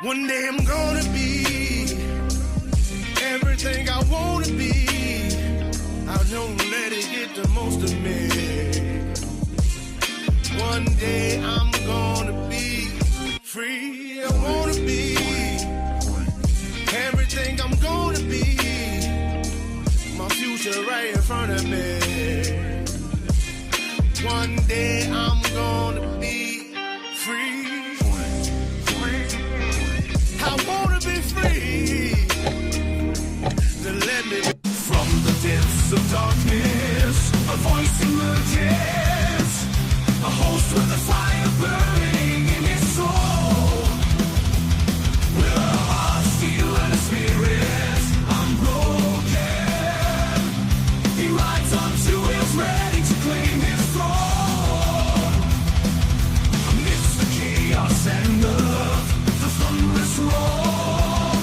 One day I'm gonna be everything I wanna be. I don't let it get the most of me. One day I'm gonna be free. I wanna be everything I'm gonna be. My future right in front of me. One day I'm gonna be free. I wanna be free. To let me. From the depths of darkness, a voice emerges. A host with a fire burning in his soul. With a heart, steel, and a spirit unbroken. He rides on to his ready to claim his throne. Amidst the chaos and the thunderous roar,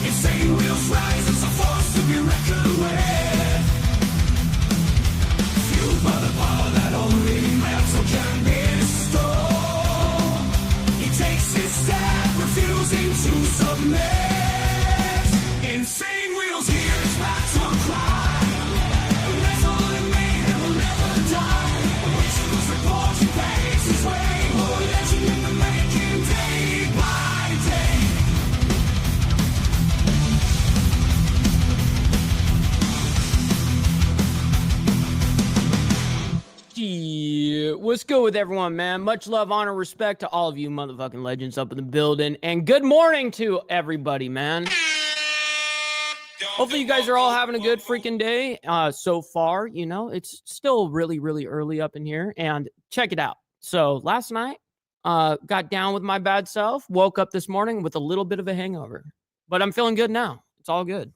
insane wheels rise as a force to be reckoned with. Fueled by the power that only metal can bestow. He takes his stand, refusing to submit. Insane wheels hear his battle cry. Metal and mayhem will never die. Rituals report he pays his way. More legend in the making, day by day. Yeah, what's good with everyone, man? Much love, honor, respect to all of you motherfucking legends up in the building. And good morning to everybody, man. Hopefully you guys are all having a good freaking day so far. You know, it's still really, really early up in here. And check it out. So last night, got down with my bad self. Woke up this morning with a little bit of a hangover. But I'm feeling good now. It's all good.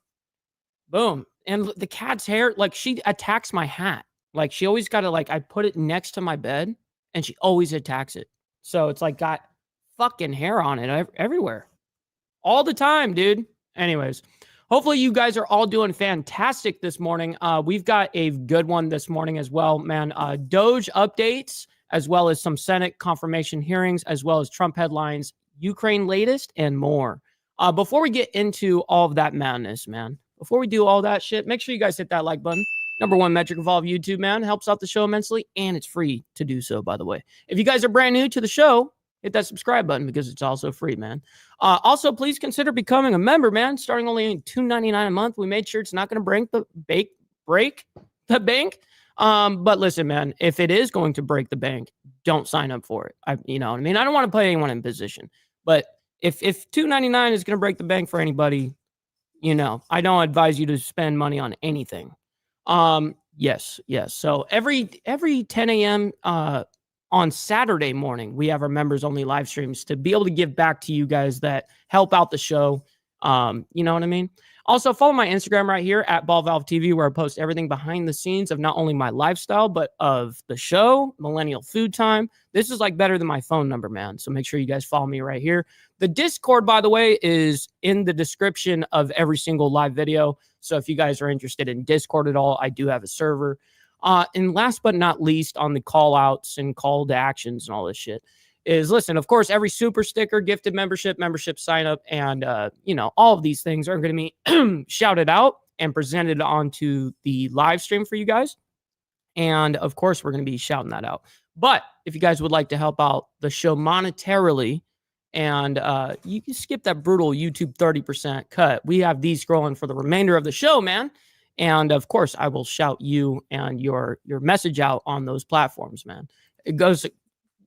Boom. And the cat's hair, like, she attacks my hat. Like, she always got to, like, I put it next to my bed, and she always attacks it. So it's, like, got fucking hair on it everywhere. All the time, dude. Anyways, hopefully you guys are all doing fantastic this morning. We've got a good one this morning as well, man. Doge updates, as well as some Senate confirmation hearings, as well as Trump headlines, Ukraine latest, and more. Before we get into all of that madness, man, before we do all that shit, make sure you guys hit that like button. Number one metric of all of YouTube, man. Helps out the show immensely, and it's free to do so, by the way. If you guys are brand new to the show, hit that subscribe button because it's also free, man. Also, please consider becoming a member, man. Starting only $2.99 a month. We made sure it's not going to break the bank. But listen, man, if it is going to break the bank, don't sign up for it. You know what I mean? I don't want to put anyone in position. But if $2.99 is going to break the bank for anybody, you know, I don't advise you to spend money on anything. Yes. So every 10 a.m. On Saturday morning, we have our members only live streams to be able to give back to you guys that help out the show. You know what I mean? Also, follow my Instagram right here at BallValveTV, where I post everything behind the scenes of not only my lifestyle, but of the show, Millennial Food Time. This is like better than my phone number, man. So make sure you guys follow me right here. The Discord, by the way, is in the description of every single live video. So if you guys are interested in Discord at all, I do have a server. And last but not least, on the call outs and call to actions and all this shit is, listen, of course, every super sticker, gifted membership sign up, and, you know, all of these things are going to be shouted out and presented onto the live stream for you guys. And of course, we're going to be shouting that out. But if you guys would like to help out the show monetarily, and you can skip that brutal YouTube 30% cut, we have these scrolling for the remainder of the show, man. And of course, I will shout you and your message out on those platforms, man. It goes.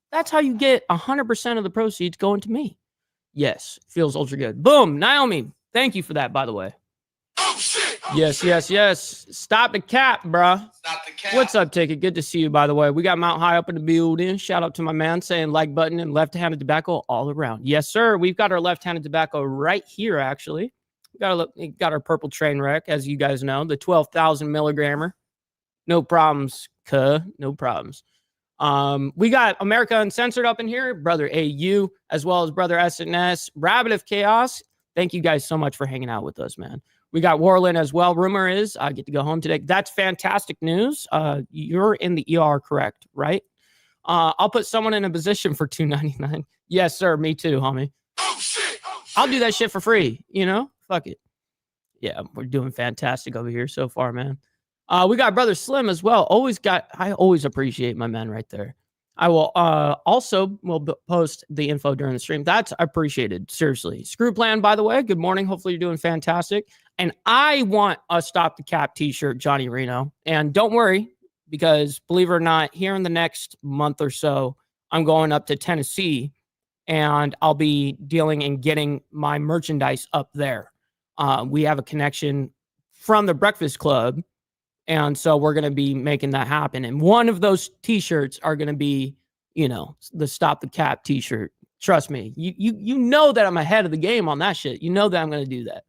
That's how you get 100% of the proceeds going to me. Yes, feels ultra good. Boom, Naomi. Thank you for that, by the way. Oh, shit. Oh, yes. Stop the cap, bruh. Stop the cap. What's up, Ticket? Good to see you, by the way. We got Mount High up in the building. Shout out to my man saying like button and left-handed tobacco all around. Yes, sir. We've got our left-handed tobacco right here, actually. We got our purple train wreck, as you guys know, the 12,000 milligrammer. No problems, no problems. We got America Uncensored up in here, Brother AU, as well as Brother SNS, Rabbit of Chaos. Thank you guys so much for hanging out with us, man. We got Warland as well. Rumor is I get to go home today. That's fantastic news. You're in the ER, correct, right? I'll put someone in a position for $2.99. Yes, sir. Me too, homie. Oh shit! Oh shit! I'll do that shit for free. Fuck it. Yeah, we're doing fantastic over here so far, man. We got Brother Slim as well. I always appreciate my man right there. I will also post the info during the stream. That's appreciated. Seriously. Screw Plan, by the way. Good morning. Hopefully you're doing fantastic. And I want a Stop the Cap t-shirt, Johnny Reno. And don't worry, because believe it or not, here in the next month or so, I'm going up to Tennessee and I'll be dealing and getting my merchandise up there. We have a connection from the Breakfast Club. And so we're going to be making that happen. And one of those t-shirts are going to be, the Stop the Cap t-shirt. Trust me. You know that I'm ahead of the game on that shit. You know that I'm going to do that.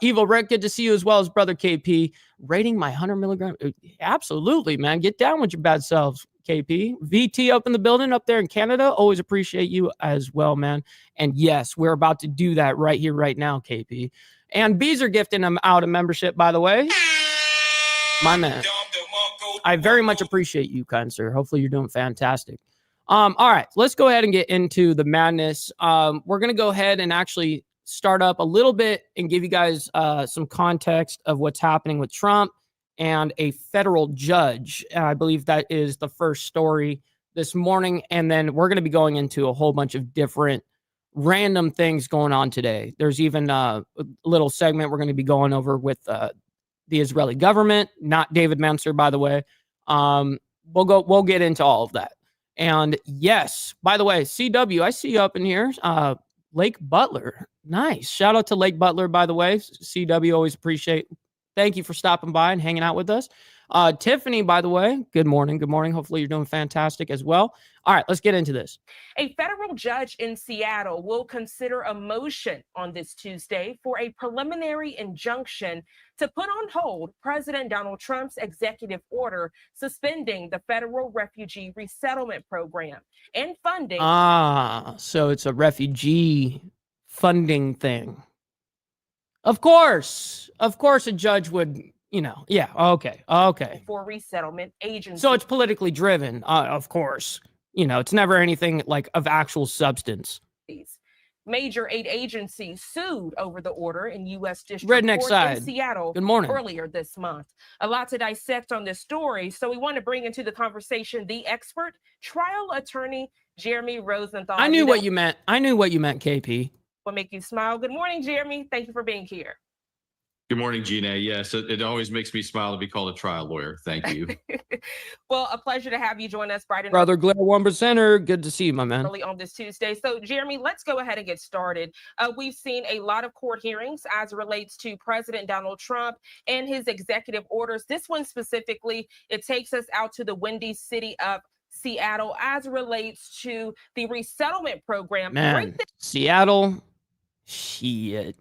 Evil Rick, good to see you as well as Brother KP. Rating my 100 milligram. Absolutely, man. Get down with your bad selves, KP. VT up in the building up there in Canada. Always appreciate you as well, man. And yes, we're about to do that right here, right now, KP. And bees are gifting them out a membership, by the way. My man. I very much appreciate you, kind sir. Hopefully you're doing fantastic. All right, let's go ahead and get into the madness. We're going to go ahead and actually start up a little bit and give you guys some context of what's happening with Trump and a federal judge. I believe that is the first story this morning. And then we're going to be going into a whole bunch of different random things going on today. There's even a little segment we're going to be going over with the Israeli government, not David Mansour, by the way. We'll get into all of that. And yes, by the way, CW, I see you up in here. Lake Butler. Nice. Shout out to Lake Butler, by the way. CW, always appreciate. Thank you for stopping by and hanging out with us. Tiffany, by the way, good morning. Good morning. Hopefully you're doing fantastic as well. All right, let's get into this. A federal judge in Seattle will consider a motion on this Tuesday for a preliminary injunction to put on hold President Donald Trump's executive order suspending the federal refugee resettlement program and funding. So it's a refugee funding thing. Of course, a judge would, yeah, okay. For resettlement agencies. So it's politically driven, of course. It's never anything like of actual substance. Major aid agencies sued over the order in U.S. District Redneck Court side. in Seattle Good morning. earlier this month. A lot to dissect on this story, so we want to bring into the conversation the expert trial attorney Jeremy Rosenthal. I knew what you meant. KP. Will make you smile. Good morning, Jeremy. Thank you for being here. Good morning, Gina. Yes, it always makes me smile to be called a trial lawyer. Thank you. Well, a pleasure to have you join us, Brighton. Brother Blair, 1%er. Good to see you, my man. Early on this Tuesday. So, Jeremy, let's go ahead and get started. We've seen a lot of court hearings as it relates to President Donald Trump and his executive orders. This one specifically, it takes us out to the windy city of Seattle as it relates to the resettlement program. Man, Seattle, shit.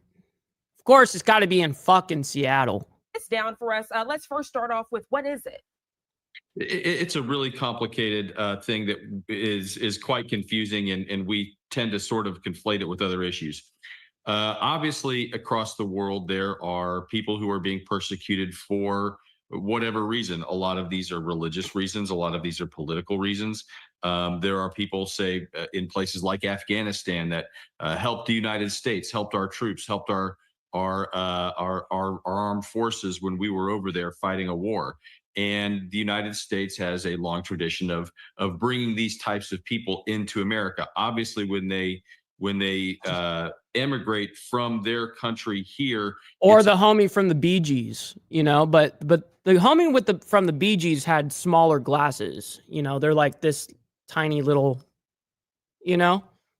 Of course, it's got to be in fucking Seattle. It's down for us. Let's first start off with what is it? It's a really complicated thing that is quite confusing, and we tend to sort of conflate it with other issues. Obviously, across the world, there are people who are being persecuted for whatever reason. A lot of these are religious reasons. A lot of these are political reasons. There are people, say, in places like Afghanistan that helped the United States, helped our troops, helped our armed forces when we were over there fighting a war. And the United States has a long tradition of bringing these types of people into America. Obviously, when they emigrate from their country here, or the homie from the Bee Gees, but the homie from the Bee Gees had smaller glasses. They're like this tiny little, they're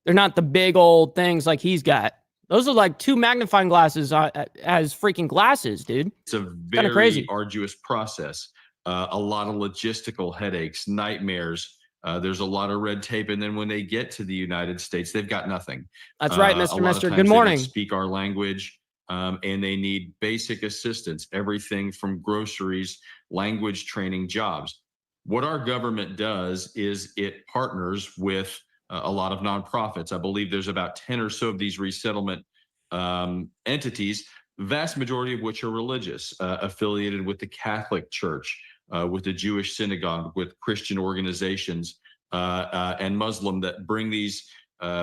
not the big old things like he's got. Those are like two magnifying glasses as freaking glasses, dude. It's a very crazy, arduous process. A lot of logistical headaches, nightmares. There's a lot of red tape. And then when they get to the United States, they've got nothing. That's right, Mr. Mister. Good morning. They don't speak our language, and they need basic assistance, everything from groceries, language training, jobs. What our government does is it partners with a lot of nonprofits. I believe there's about 10 or so of these resettlement entities, vast majority of which are religious, affiliated with the Catholic Church, with the Jewish synagogue, with Christian organizations, and Muslim that bring these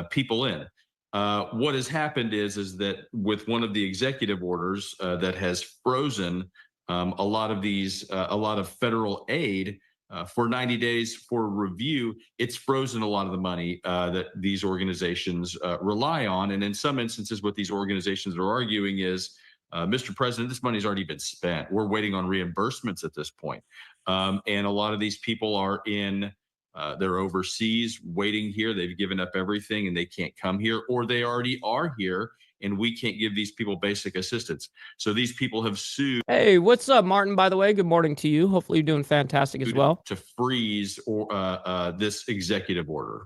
people in. What has happened is that with one of the executive orders that has frozen a lot of federal aid for 90 days for review, it's frozen a lot of the money that these organizations rely on. And in some instances, what these organizations are arguing is, Mr. President, this money's already been spent. We're waiting on reimbursements at this point. And a lot of these people are they're overseas waiting here. They've given up everything and they can't come here, or they already are here and we can't give these people basic assistance. So these people have sued. Hey, what's up, Martin, by the way? Good morning to you. Hopefully you're doing fantastic as well. To freeze this executive order.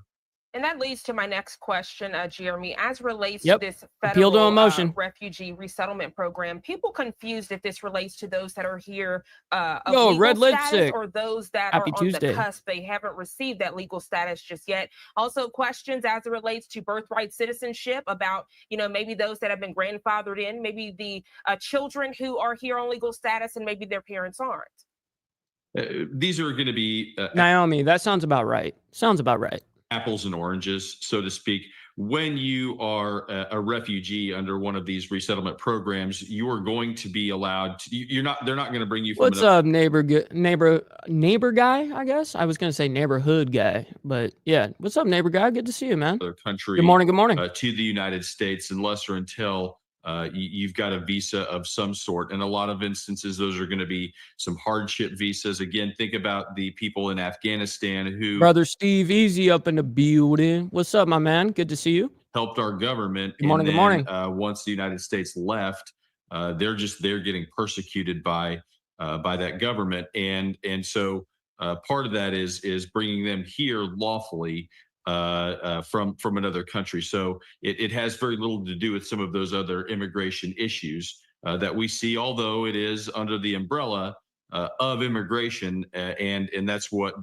And that leads to my next question, Jeremy, as relates Yep. to this Appeal to federal emotion. refugee resettlement program. People confused if this relates to those that are here of Yo, legal red status lipstick. or those that Happy are on Tuesday. the cusp. They haven't received that legal status just yet. Also, questions as it relates to birthright citizenship about, maybe those that have been grandfathered in, maybe the children who are here on legal status and maybe their parents aren't. These are going to be Naomi, that sounds about right. Sounds about right. Apples and oranges, so to speak. When you are a refugee under one of these resettlement programs, you are going to be allowed to, they're not going to bring you from What's up, neighbor guy, I guess? I was going to say neighborhood guy, but yeah. What's up, neighbor guy? Good to see you, man. another country. Good morning. Good morning. To the United States, unless or until you've got a visa of some sort. In a lot of instances, those are going to be some hardship visas. Again, think about the people in Afghanistan who Brother Steve Easy up in the building. What's up, my man? Good to see you. helped our government. Good morning. And Good morning. once the United States left, they're getting persecuted by that government, and so part of that is bringing them here lawfully from another country. So it has very little to do with some of those other immigration issues that we see, although it is under the umbrella of immigration, and that's what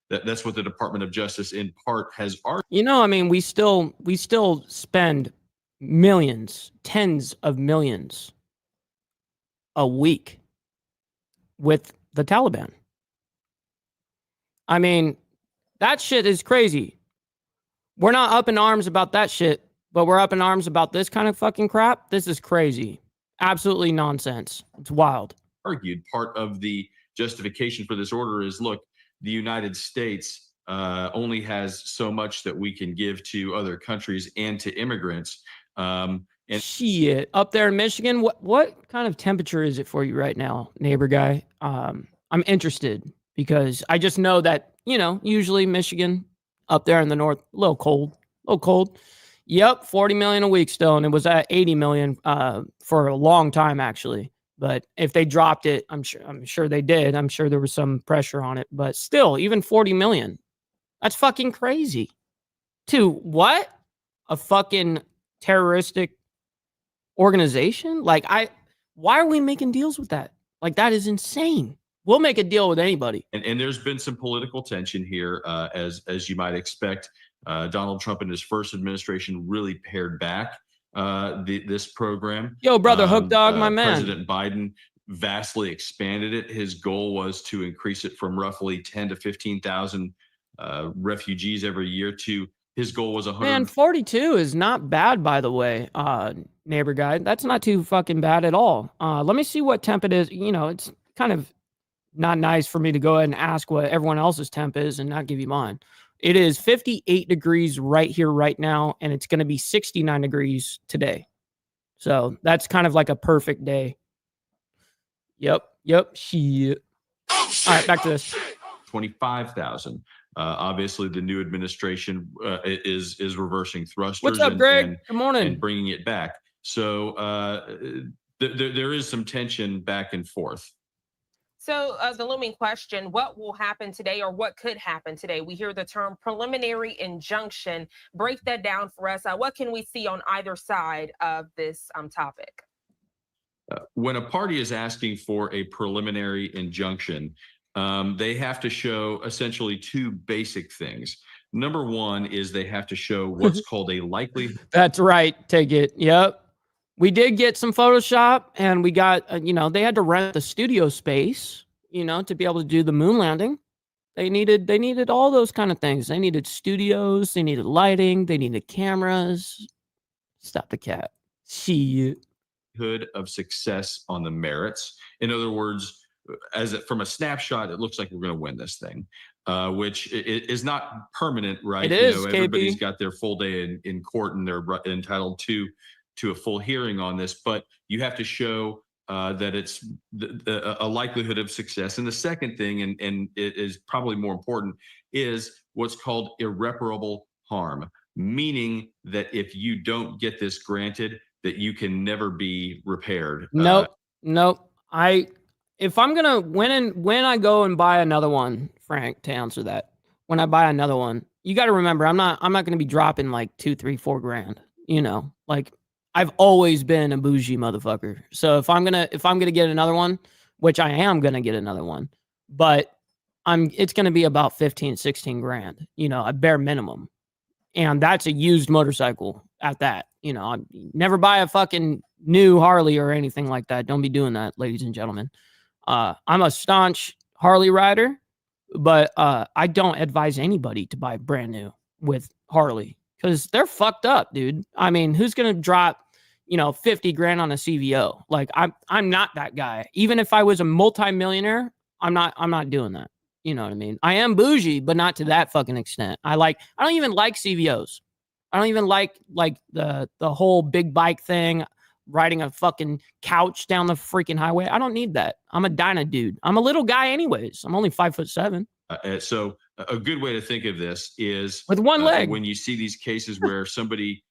that's what the Department of Justice in part has argued. I mean, we still spend millions, tens of millions a week with the Taliban. I mean, that shit is crazy. We're not up in arms about that shit, but we're up in arms about this kind of fucking crap. This is crazy. Absolutely nonsense. It's wild. Argued part of the justification for this order is, look, the United States only has so much that we can give to other countries and to immigrants. And shit, up there in Michigan, what kind of temperature is it for you right now, neighbor guy? I'm interested because I just know that, usually Michigan up there in the north, a little cold. Yep, 40 million a week still, and it was at 80 million for a long time actually. But if they dropped it, I'm sure they did. I'm sure there was some pressure on it, but still, even 40 million, that's fucking crazy. To what? A fucking terroristic organization? Why are we making deals with that? Like, that is insane. We'll make a deal with anybody. And there's been some political tension here, as you might expect. Donald Trump in his first administration really pared back this program. Yo, brother, Hook Dog, my man. President Biden vastly expanded it. His goal was to increase it from roughly 10 to 15,000 refugees every year to his goal was 100. Man, 42 is not bad, by the way, neighbor guy. That's not too fucking bad at all. Let me see what temp it is. It's kind of not nice for me to go ahead and ask what everyone else's temp is and not give you mine. It is 58 degrees right here, right now, and it's going to be 69 degrees today. So that's kind of like a perfect day. Yep. Shit. All right, back to this. 25,000. Obviously, the new administration is reversing thrusters. What's up, Greg? Good morning. And bringing it back. So there is some tension back and forth. So the looming question, what will happen today or what could happen today? We hear the term preliminary injunction. Break that down for us. What can we see on either side of this topic? When a party is asking for a preliminary injunction, they have to show essentially two basic things. Number one is they have to show what's called a likely. That's right. Take it. Yep. We did get some Photoshop, and we got, they had to rent the studio space, to be able to do the moon landing. They needed all those kind of things. They needed studios, they needed lighting, they needed cameras. Stop the cat. Shit. Of success on the merits. In other words, from a snapshot, it looks like we're going to win this thing, which is not permanent, right? It is, everybody's KP. got their full day in court and they're entitled to a full hearing on this, but you have to show that it's a likelihood of success. And the second thing, and it is probably more important, is what's called irreparable harm, meaning that if you don't get this granted, that you can never be repaired. Nope. If I'm gonna when I go and buy another one, Frank, to answer that, when I buy another one, you got to remember, I'm not gonna be dropping like 2, 3, 4 grand. Like I've always been a bougie motherfucker. So if I'm gonna get another one, which I am gonna get another one, but it's gonna be about 15, 16 grand. A bare minimum. And that's a used motorcycle at that. I never buy a fucking new Harley or anything like that. Don't be doing that, ladies and gentlemen. I'm a staunch Harley rider, but I don't advise anybody to buy brand new with Harley because they're fucked up, dude. I mean, who's gonna drop, 50 grand on a CVO? Like I'm not that guy. Even if I was a multimillionaire, I'm not doing that. You know what I mean? I am bougie, but not to that fucking extent. I don't even like CVOs. I don't even like the whole big bike thing, riding a fucking couch down the freaking highway. I don't need that. I'm a Dyna dude. I'm a little guy anyways. I'm only 5'7". So a good way to think of this is with one leg. When you see these cases where somebody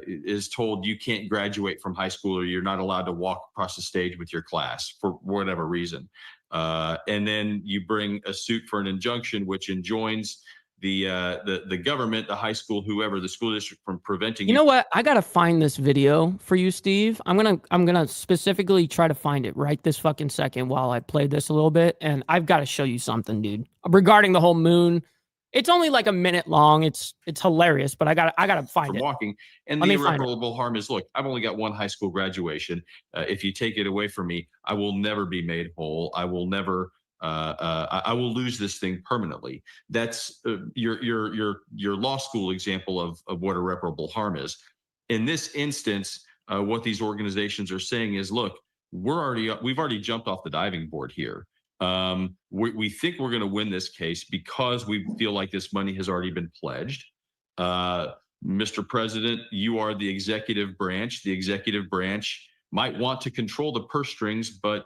is told you can't graduate from high school or you're not allowed to walk across the stage with your class for whatever reason. And then you bring a suit for an injunction, which enjoins the government, the high school, whoever, the school district from preventing. You know what? I gotta find this video for you, Steve. I'm gonna specifically try to find it right this fucking second while I play this a little bit, and I've got to show you something, dude, regarding the whole moon. It's only like a minute long. It's hilarious, but I gotta find it. Walking and the irreparable harm is, look, I've only got one high school graduation. If you take it away from me, I will never be made whole. I will never. I will lose this thing permanently. That's your law school example of what irreparable harm is. In this instance, what these organizations are saying is, look, we've already jumped off the diving board here. We think we're going to win this case because we feel like this money has already been pledged. Mr. President, you are the executive branch. The executive branch might want to control the purse strings, but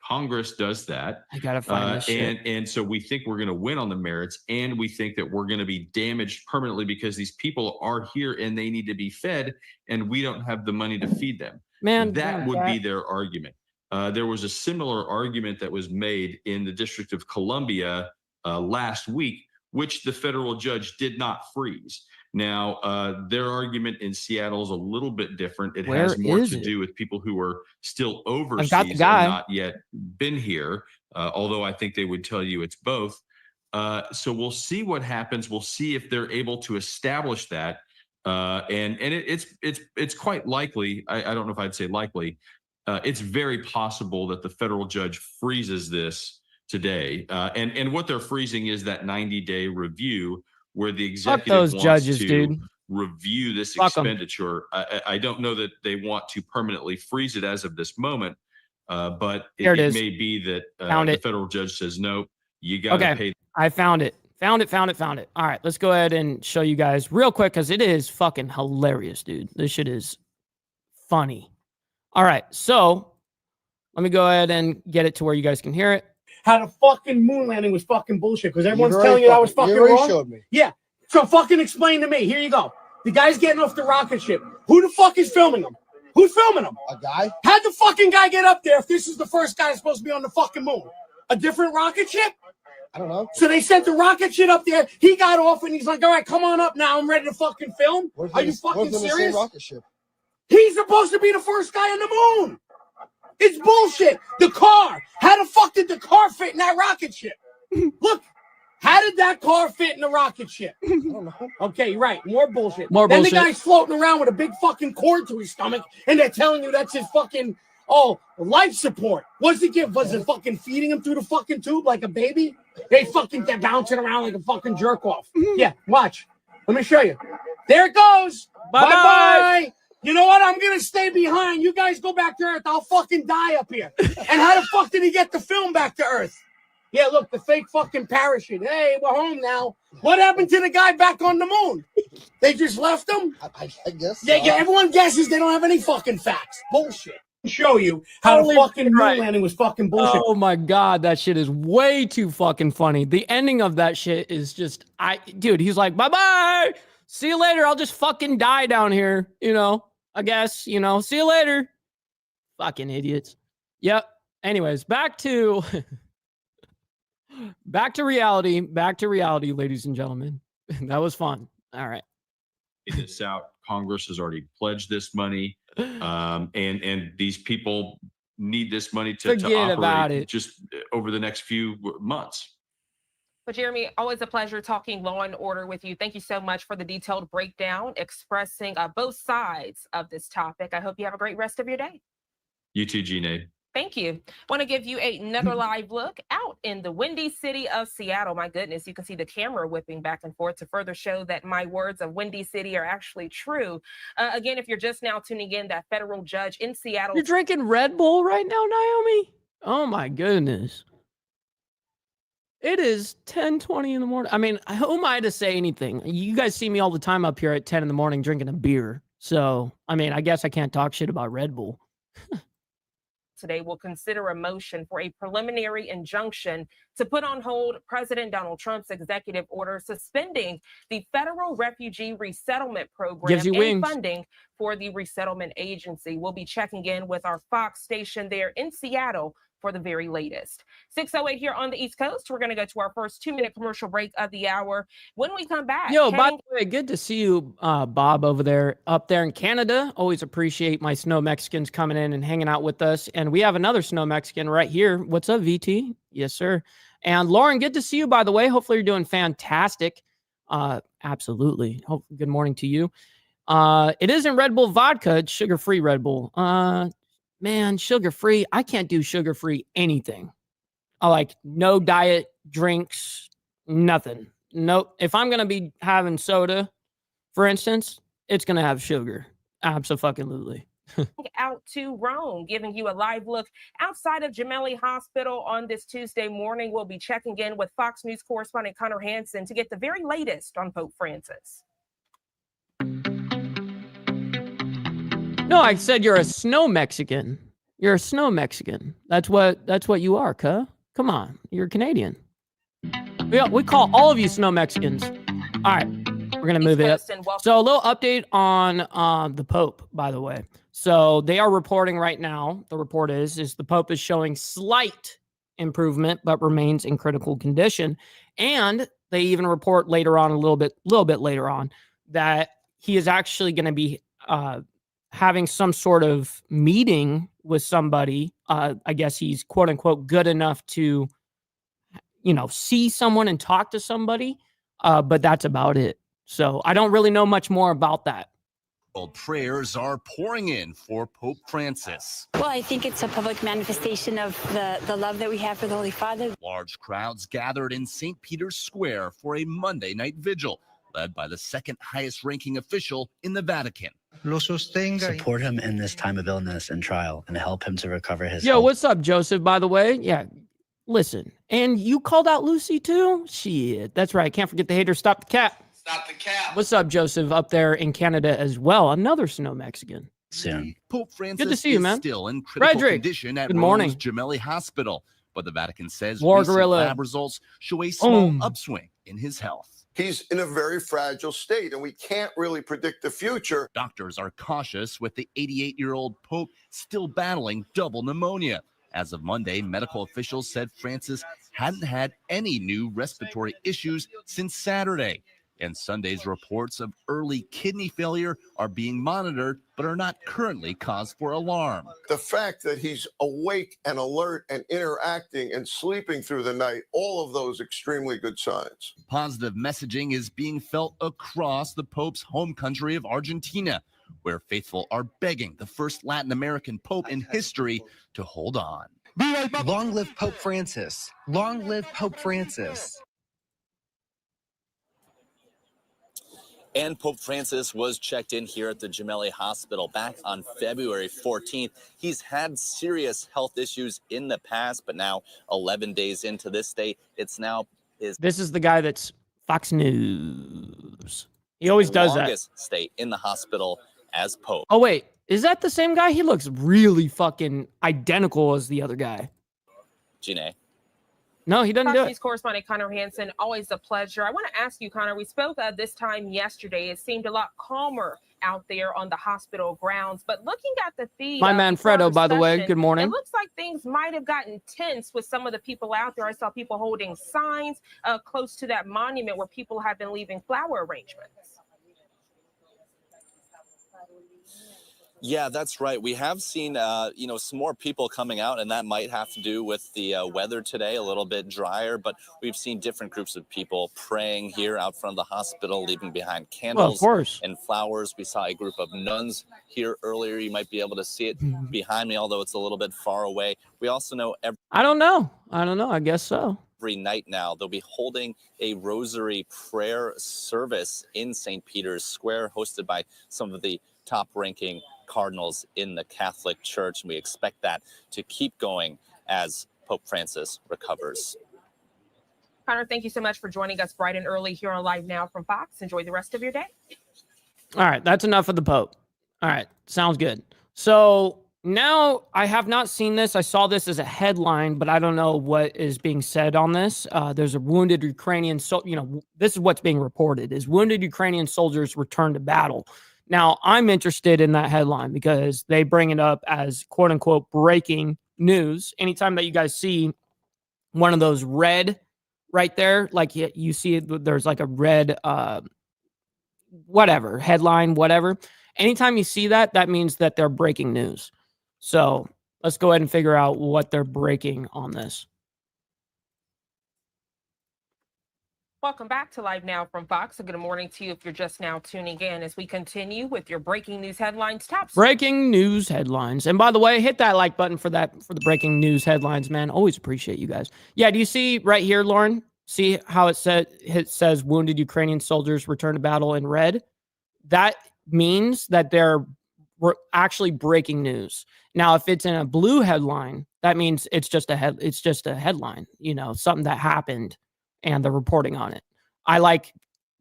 Congress does that. I gotta find this shit. And so we think we're going to win on the merits, and we think that we're going to be damaged permanently because these people are here and they need to be fed, and we don't have the money to feed them. That would be their argument. There was a similar argument that was made in the District of Columbia last week, which the federal judge did not freeze. Now, their argument in Seattle is a little bit different. It has more to do with people who are still overseas and not yet been here, although I think they would tell you it's both. So we'll see what happens. We'll see if they're able to establish that. And it's quite likely. I don't know if I'd say likely. It's very possible that the federal judge freezes this today. And what they're freezing is that 90-day review where the executive wants to review this expenditure. I don't know that they want to permanently freeze it as of this moment, but it may be that the federal judge says, no, you got to pay. I found it. Found it. All right, let's go ahead and show you guys real quick because it is fucking hilarious, dude. This shit is funny. All right, so let me go ahead and get it to where you guys can hear it. How the fucking moon landing was fucking bullshit because everyone's telling you I was fucking wrong. Showed me. Yeah, so fucking explain to me. Here you go. The guy's getting off the rocket ship. Who the fuck is filming him? Who's filming him? A guy. How'd the fucking guy get up there if this is the first guy supposed to be on the fucking moon? A different rocket ship? I don't know. So they sent the rocket ship up there. He got off and he's like, all right, come on up now. I'm ready to fucking film. Are you fucking serious? Rocket ship? He's supposed to be the first guy on the moon. It's bullshit. The car. How the fuck did the car fit in that rocket ship? Look, how did that car fit in the rocket ship? I don't know. Okay, right. More bullshit. Then the guy's floating around with a big fucking cord to his stomach, and they're telling you that's his fucking Oh, life support. What's it give? Was it fucking feeding him through the fucking tube like a baby? They fucking they're bouncing around like a fucking jerk off. Yeah, watch. Let me show you. There it goes. Bye-bye. You know what? I'm going to stay behind. You guys go back to Earth. I'll fucking die up here. And how the fuck did he get the film back to Earth? Yeah, look, the fake fucking parachute. Hey, we're home now. What happened to the guy back on the moon? They just left him? I guess so. Yeah, everyone guesses they don't have any fucking facts. Bullshit. Show you how the fucking moon landing was fucking bullshit. Oh my God, that shit is way too fucking funny. The ending of that shit is just, dude, he's like, bye-bye. See you later. I'll just fucking die down here. I guess, see you later. Fucking idiots. Yep. Anyways, back to reality. Back to reality, ladies and gentlemen. That was fun. All right. This out. Congress has already pledged this money. And these people need this money to operate about it. just over the next few months. But Jeremy, always a pleasure talking law and order with you. Thank you so much for the detailed breakdown, expressing both sides of this topic. I hope you have a great rest of your day. You too, Gene. Thank you. Want to give you another live look out in the windy city of Seattle. My goodness, you can see the camera whipping back and forth to further show that my words of windy city are actually true. Again, if you're just now tuning in, that federal judge in Seattle. You're drinking Red Bull right now, Naomi? Oh my goodness. It is 10:20 in the morning. I mean, who am I to say anything? You guys see me all the time up here at 10 in the morning drinking a beer. So, I mean, I guess I can't talk shit about Red Bull. Today will consider a motion for a preliminary injunction to put on hold President Donald Trump's executive order suspending the federal refugee resettlement program and funding for the resettlement agency. We'll be checking in with our Fox station there in Seattle for the very latest. 6:08 here on the East Coast. We're going to go to our first 2-minute commercial break of the hour. When we come back. Yo, by the way, good to see you, Bob, up there in Canada. Always appreciate my snow Mexicans coming in and hanging out with us. And we have another snow Mexican right here. What's up, VT? Yes, sir. And Lauren, good to see you, by the way. Hopefully you're doing fantastic. Absolutely. Good morning to you. It isn't Red Bull vodka. It's sugar-free Red Bull. Man, sugar-free. I can't do sugar-free anything. I like no diet drinks, nothing. Nope. If I'm going to be having soda, for instance, it's going to have sugar. Absolutely. Out to Rome, giving you a live look outside of Gemelli Hospital on this Tuesday morning. We'll be checking in with Fox News correspondent Connor Hansen to get the very latest on Pope Francis. No, I said you're a snow Mexican. You're a snow Mexican. That's what you are, cuh. Come on, you're Canadian. We call all of you snow Mexicans. All right, we're gonna move it up. So a little update on the Pope, by the way. So they are reporting right now. The report is the Pope is showing slight improvement, but remains in critical condition. And they even report later on, a little bit later on, that he is actually going to be having some sort of meeting with somebody. I guess he's quote unquote good enough to, see someone and talk to somebody. But that's about it. So I don't really know much more about that. Prayers are pouring in for Pope Francis. Well, I think it's a public manifestation of the love that we have for the Holy Father. Large crowds gathered in St. Peter's Square for a Monday night vigil, led by the second highest ranking official in the Vatican. Support him in this time of illness and trial and help him to recover his Yo, health. What's up, Joseph, by the way? Yeah, listen. And you called out Lucy too? Shit, that's right. Can't forget the hater. Stop the cap. Stop the cap. What's up, Joseph, up there in Canada as well? Another snow Mexican. Soon. Pope Francis Good to see you, man. Still in critical Frederick, condition at good morning. Rome's Gemelli Hospital, but the Vatican says War recent Gorilla. lab results show a small upswing in his health. He's in a very fragile state, and we can't really predict the future. Doctors are cautious with the 88-year-old Pope still battling double pneumonia. As of Monday, medical officials said Francis hadn't had any new respiratory issues since Saturday. And Sunday's reports of early kidney failure are being monitored, but are not currently cause for alarm. The fact that he's awake and alert and interacting and sleeping through the night, all of those extremely good signs. Positive messaging is being felt across the Pope's home country of Argentina, where faithful are begging the first Latin American pope in history to hold on. Long live Pope Francis. Long live Pope Francis. And Pope Francis was checked in here at the Gemelli Hospital back on February 14th. He's had serious health issues in the past, but now 11 days into this stay, it's now his This is the guy that's Fox News. He always does that. longest stay in the hospital as Pope. Oh, wait. Is that the same guy? He looks really fucking identical as the other guy. Janae. No, he doesn't Fox do News it. correspondent Connor Hansen, always a pleasure. I want to ask you, Connor, we spoke this time yesterday. It seemed a lot calmer out there on the hospital grounds, but looking at the feed, My man Fredo, by the way, session, good morning. It looks like things might have gotten tense with some of the people out there. I saw people holding signs close to that monument where people have been leaving flower arrangements. Yeah, that's right. We have seen, some more people coming out, and that might have to do with the weather today, a little bit drier. But we've seen different groups of people praying here out front of the hospital, leaving behind candles and flowers. We saw a group of nuns here earlier. You might be able to see it behind me, although it's a little bit far away. We also know I don't know. I guess so. Every night now, they'll be holding a rosary prayer service in St. Peter's Square, hosted by some of the top-ranking cardinals in the Catholic Church. And we expect that to keep going as Pope Francis recovers. Connor, thank you so much for joining us bright and early here on Live Now from Fox. Enjoy the rest of your day. All right, that's enough of the Pope. All right, sounds good. So now I have not seen this. I saw this as a headline, but I don't know what is being said on this. There's a wounded Ukrainian, this is what's being reported, is wounded Ukrainian soldiers return to battle. Now, I'm interested in that headline because they bring it up as quote unquote breaking news. Anytime that you guys see one of those red right there, like you see there's like a red, whatever, headline, whatever. Anytime you see that, that means that they're breaking news. So let's go ahead and figure out what they're breaking on this. Welcome back to Live Now from Fox. Good morning to you if you're just now tuning in as we continue with your breaking news headlines. Breaking news headlines. And by the way, hit that like button for the breaking news headlines, man. Always appreciate you guys. Yeah, do you see right here, Lauren? See how it says wounded Ukrainian soldiers return to battle in red? That means that they're actually breaking news. Now, if it's in a blue headline, that means it's just a headline, something that happened and the reporting on it. I like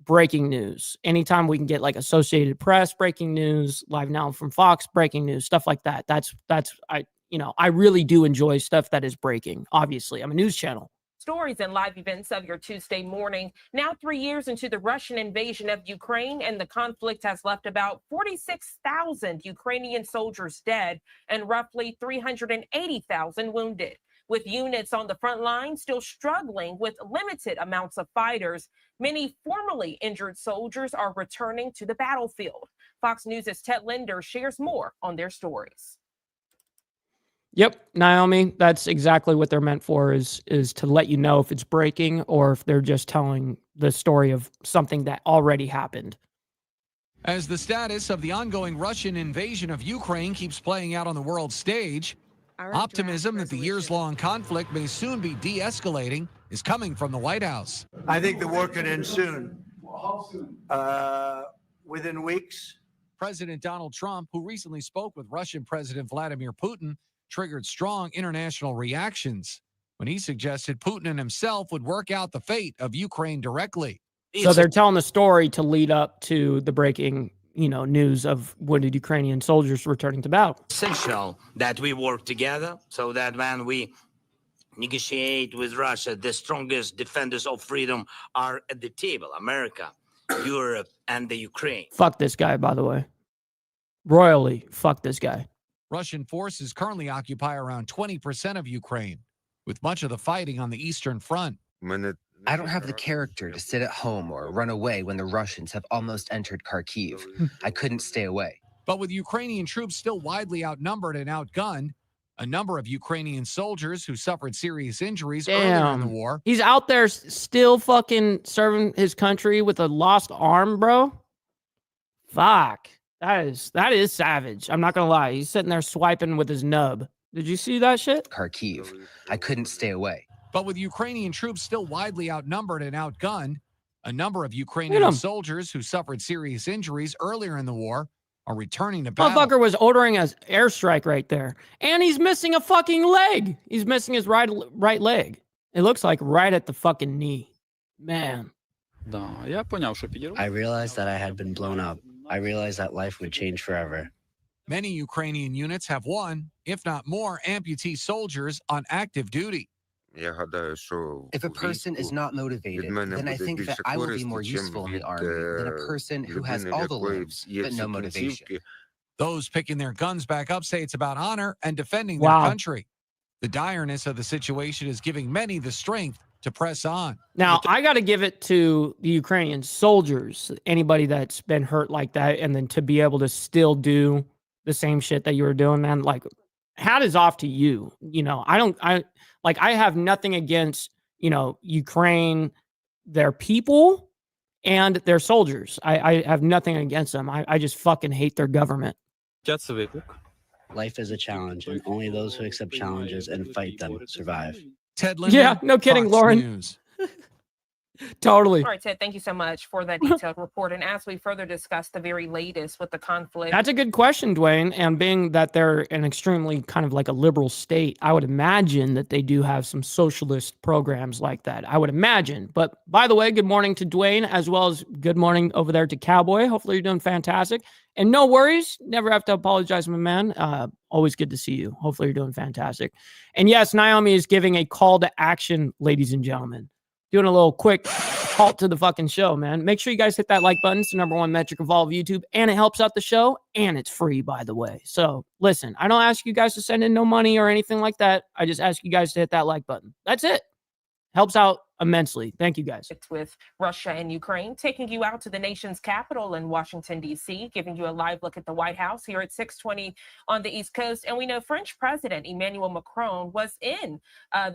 breaking news. Anytime we can get like Associated Press breaking news, Live Now from Fox breaking news, stuff like that. I really do enjoy stuff that is breaking. Obviously, I'm a news channel. Stories and live events of your Tuesday morning. Now 3 years into the Russian invasion of Ukraine, and the conflict has left about 46,000 Ukrainian soldiers dead and roughly 380,000 wounded. With units on the front line still struggling with limited amounts of fighters, many formerly injured soldiers are returning to the battlefield. Fox News' Ted Linder shares more on their stories. Yep, Naomi, that's exactly what they're meant for, is to let you know if it's breaking or if they're just telling the story of something that already happened. As the status of the ongoing Russian invasion of Ukraine keeps playing out on the world stage, optimism that the years-long conflict may soon be de-escalating is coming from the White House. I think the war could end soon. Within weeks. President Donald Trump, who recently spoke with Russian President Vladimir Putin, triggered strong international reactions when he suggested Putin and himself would work out the fate of Ukraine directly. So they're telling the story to lead up to the breaking news of wounded Ukrainian soldiers returning to battle. Essential that we work together so that when we negotiate with Russia, the strongest defenders of freedom are at the table: America, Europe, and the Ukraine. Fuck this guy, by the way. Royally, fuck this guy. Russian forces currently occupy around 20% of Ukraine, with much of the fighting on the Eastern Front. I don't have the character to sit at home or run away when the Russians have almost entered Kharkiv. I couldn't stay away. But with Ukrainian troops still widely outnumbered and outgunned, a number of Ukrainian soldiers who suffered serious injuries earlier in the war. He's out there still fucking serving his country with a lost arm, bro. Fuck. That is savage. I'm not gonna lie. He's sitting there swiping with his nub. Did you see that shit? Kharkiv. I couldn't stay away. But with Ukrainian troops still widely outnumbered and outgunned, a number of Look Ukrainian at 'em. soldiers who suffered serious injuries earlier in the war are returning to battle. Motherfucker was ordering an airstrike right there. And he's missing a fucking leg. He's missing his right leg. It looks like right at the fucking knee. Man. I realized that I had been blown up. I realized that life would change forever. Many Ukrainian units have one, if not more, amputee soldiers on active duty. If a person is not motivated, then I think that I will be more useful in the army than a person who has all the limbs but no motivation. Those picking their guns back up say it's about honor and defending Wow. their country. The direness of the situation is giving many the strength to press on. Now, I got to give it to the Ukrainian soldiers, anybody that's been hurt like that, and then to be able to still do the same shit that you were doing, man, like, hat is off to you. You know, I have nothing against, you know, Ukraine, their people and their soldiers. I have nothing against them. I just fucking hate their government. Life is a challenge, and only those who accept challenges and fight them survive. Ted Linden, Yeah, no kidding, Fox Lauren. News. Totally. All right, Ted, thank you so much for that detailed report. And as we further discuss the very latest with the conflict. That's a good question, Dwayne. And being that they're an extremely kind of like a liberal state, I would imagine that they do have some socialist programs like that. I would imagine. But by the way, good morning to Dwayne, as well as good morning over there to Cowboy. Hopefully you're doing fantastic. And no worries. Never have to apologize, my man. Always good to see you. Hopefully you're doing fantastic. And yes, Naomi is giving a call to action, ladies and gentlemen. Doing a little quick halt to the fucking show, man. Make sure you guys hit that like button. It's the #1 metric of all of YouTube, and it helps out the show, and it's free, by the way. So listen, I don't ask you guys to send in no money or anything like that. I just ask you guys to hit that like button. That's it. Helps out immensely. Thank you, guys. With Russia and Ukraine, taking you out to the nation's capital in Washington, D.C., giving you a live look at the White House here at 6:20 on the East Coast. And we know French President Emmanuel Macron was in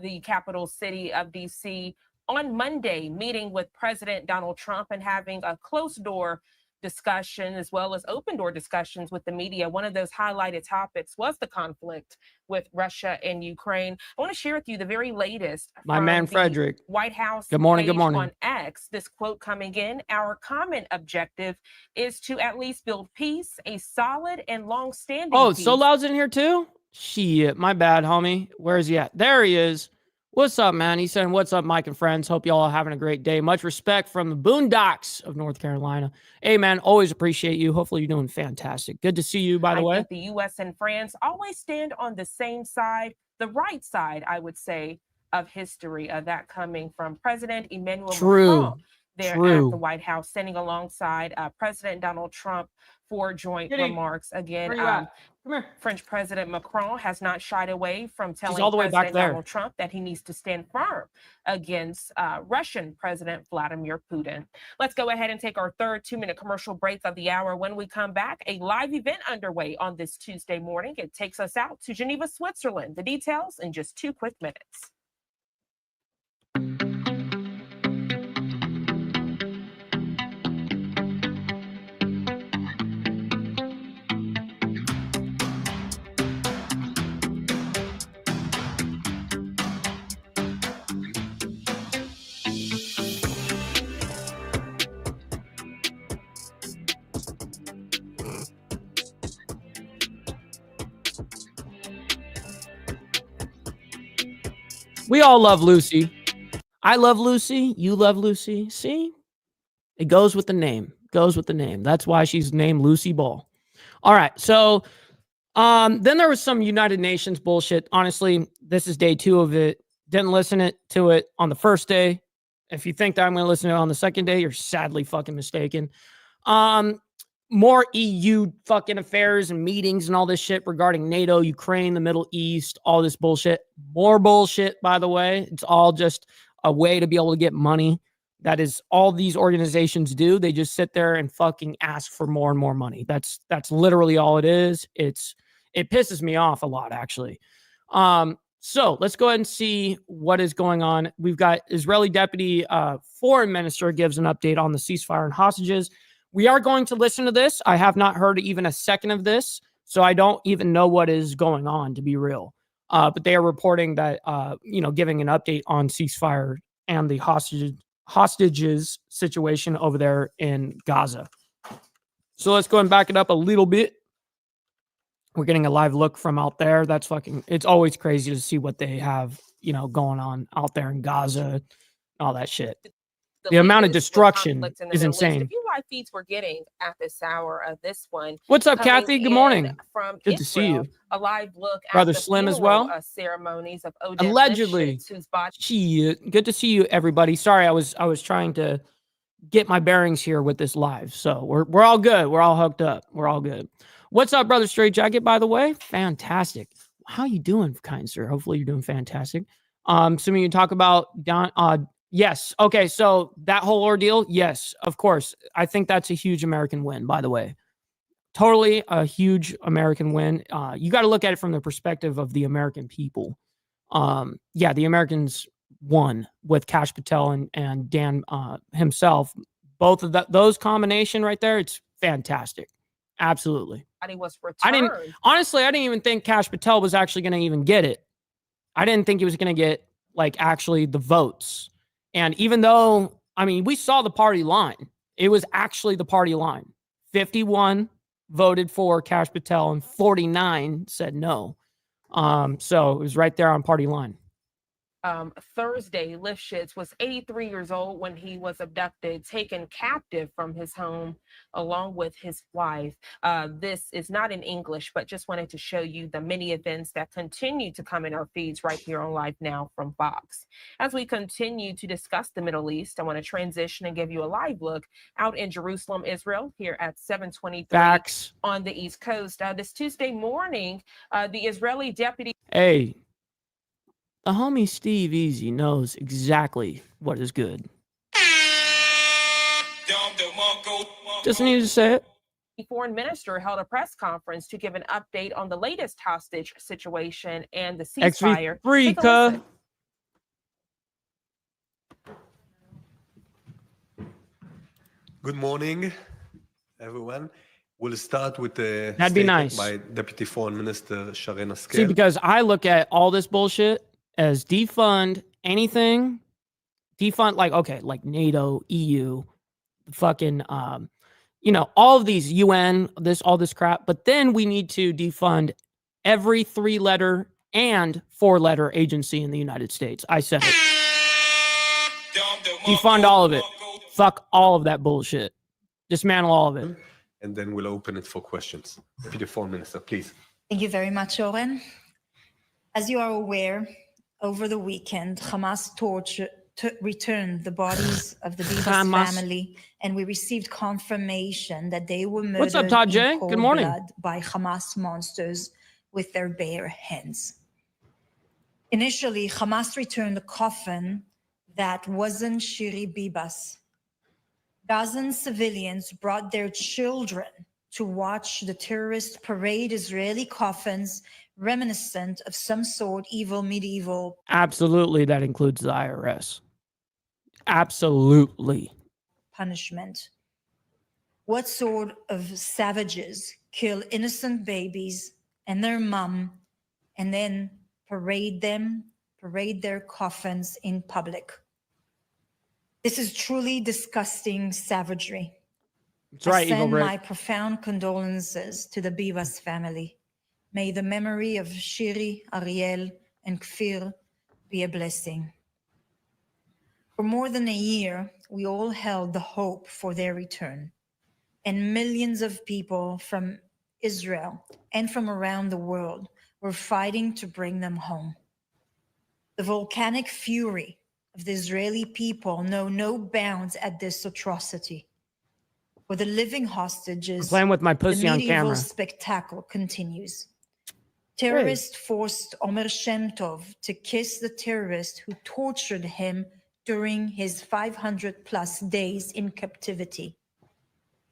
the capital city of D.C. on Monday, meeting with President Donald Trump and having a closed-door discussion as well as open-door discussions with the media. One of those highlighted topics was the conflict with Russia and Ukraine. I want to share with you the very latest. My from man, the Frederick. White House. Good morning, good page morning. On X, this quote coming in: "Our common objective is to at least build peace, a solid and long-standing Oh, peace." So Loud's in here too? Shit, my bad, homie. Where is he at? There he is. What's up, man? He's saying, what's up, Mike and friends? Hope y'all are having a great day. Much respect from the boondocks of North Carolina. Hey, man, always appreciate you. Hopefully you're doing fantastic. Good to see you, by the I way. think the U.S. and France always stand on the same side, the right side, I would say, of history. That coming from President Emmanuel Macron there at the White House, standing alongside President Donald Trump for joint remarks. Again, Come here. French President Macron has not shied away from telling all the way back President there. Donald Trump that he needs to stand firm against Russian President Vladimir Putin. Let's go ahead and take our third 2-minute commercial break of the hour. When we come back, a live event underway on this Tuesday morning. It takes us out to Geneva, Switzerland. The details in just 2 quick minutes. We all love Lucy. I love Lucy. You love Lucy. See? It goes with the name. Goes with the name. That's why she's named Lucy Ball. All right. So then there was some United Nations bullshit. Honestly, this is day 2 of it. Didn't listen to it on the first day. If you think that I'm going to listen to it on the second day, you're sadly fucking mistaken. More EU fucking affairs and meetings and all this shit regarding NATO, Ukraine, the Middle East, all this bullshit. More bullshit, by the way. It's all just a way to be able to get money. That is all these organizations do. They just sit there and fucking ask for more and more money. That's literally all it is. It pisses me off a lot, actually. So let's go ahead and see what is going on. We've got Israeli Deputy Foreign Minister gives an update on the ceasefire and hostages. We are going to listen to this. I have not heard even a second of this, so I don't even know what is going on, to be real. But they are reporting that, giving an update on ceasefire and the hostages situation over there in Gaza. So let's go and back it up a little bit. We're getting a live look from out there. It's always crazy to see what they have, going on out there in Gaza, all that shit. The amount of destruction is insane. A few live feeds we're getting at this hour of this one. What's up, Kathy? Good morning. From Good to see you. A live look Brother at the Slim as funeral, well. Ceremonies of Odette Allegedly. Lifshitz, whose body. Shit. Good to see you, everybody. Sorry, I was trying to get my bearings here with this live. So we're all good. We're all hooked up. We're all good. What's up, Brother Straight Jacket, by the way? Fantastic. How you doing, kind sir? Hopefully you're doing fantastic. Assuming you talk about Don. Yes. Okay. So that whole ordeal. Yes, of course. I think that's a huge American win, by the way. Totally a huge American win. You got to look at it from the perspective of the American people. The Americans won with Kash Patel and Dan himself. Both of those combination right there, it's fantastic. Absolutely. Body was returned. I didn't even think Kash Patel was actually going to even get it. I didn't think he was going to get actually the votes. And even though, we saw the party line, it was actually the party line. 51 voted for Kash Patel and 49 said no. So it was right there on party line. Thursday, Lifshitz was 83 years old when he was abducted, taken captive from his home along with his wife. This is not in English, but just wanted to show you the many events that continue to come in our feeds right here on Live Now from Fox. As we continue to discuss the Middle East, I want to transition and give you a live look out in Jerusalem, Israel, here at 7:23 Facts. On the East Coast. This Tuesday morning, the Israeli deputy. Hey. The homie Steve Easy knows exactly what is good. Just needed to say it. The foreign minister held a press conference to give an update on the latest hostage situation and the ceasefire. XV3, Good morning, everyone. We'll start with the That'd be statement nice. by Deputy Foreign Minister Sharren Haskel. See, because I look at all this bullshit as defund anything, like NATO, EU, fucking, all of these UN, all this crap. But then we need to defund every 3-letter and 4-letter agency in the United States. I said it. Defund all of it. Fuck all of that bullshit. Dismantle all of it. And then we'll open it for questions. Deputy Foreign Minister, please. Thank you very much, Oren. As you are aware, over the weekend, Hamas returned the bodies of the Bibas family, and we received confirmation that they were murdered What's up, Todd J? in cold Good morning. blood by Hamas monsters with their bare hands. Initially, Hamas returned a coffin that wasn't Shiri Bibas. Gazan civilians brought their children to watch the terrorists parade Israeli coffins reminiscent of some sort evil medieval. Absolutely, that includes the IRS. Absolutely. Punishment. What sort of savages kill innocent babies and their mom and then parade their coffins in public? This is truly disgusting savagery. That's right, I send Evil Rick. my profound condolences to the Bibas family. May the memory of Shiri, Ariel, and Kfir be a blessing. For more than a year, we all held the hope for their return, and millions of people from Israel and from around the world were fighting to bring them home. The volcanic fury of the Israeli people know no bounds at this atrocity. For the living hostages, I'm playing with my pussy the on medieval camera. spectacle continues. Terrorists forced Omer Shem Tov to kiss the terrorist who tortured him during his 500 plus days in captivity,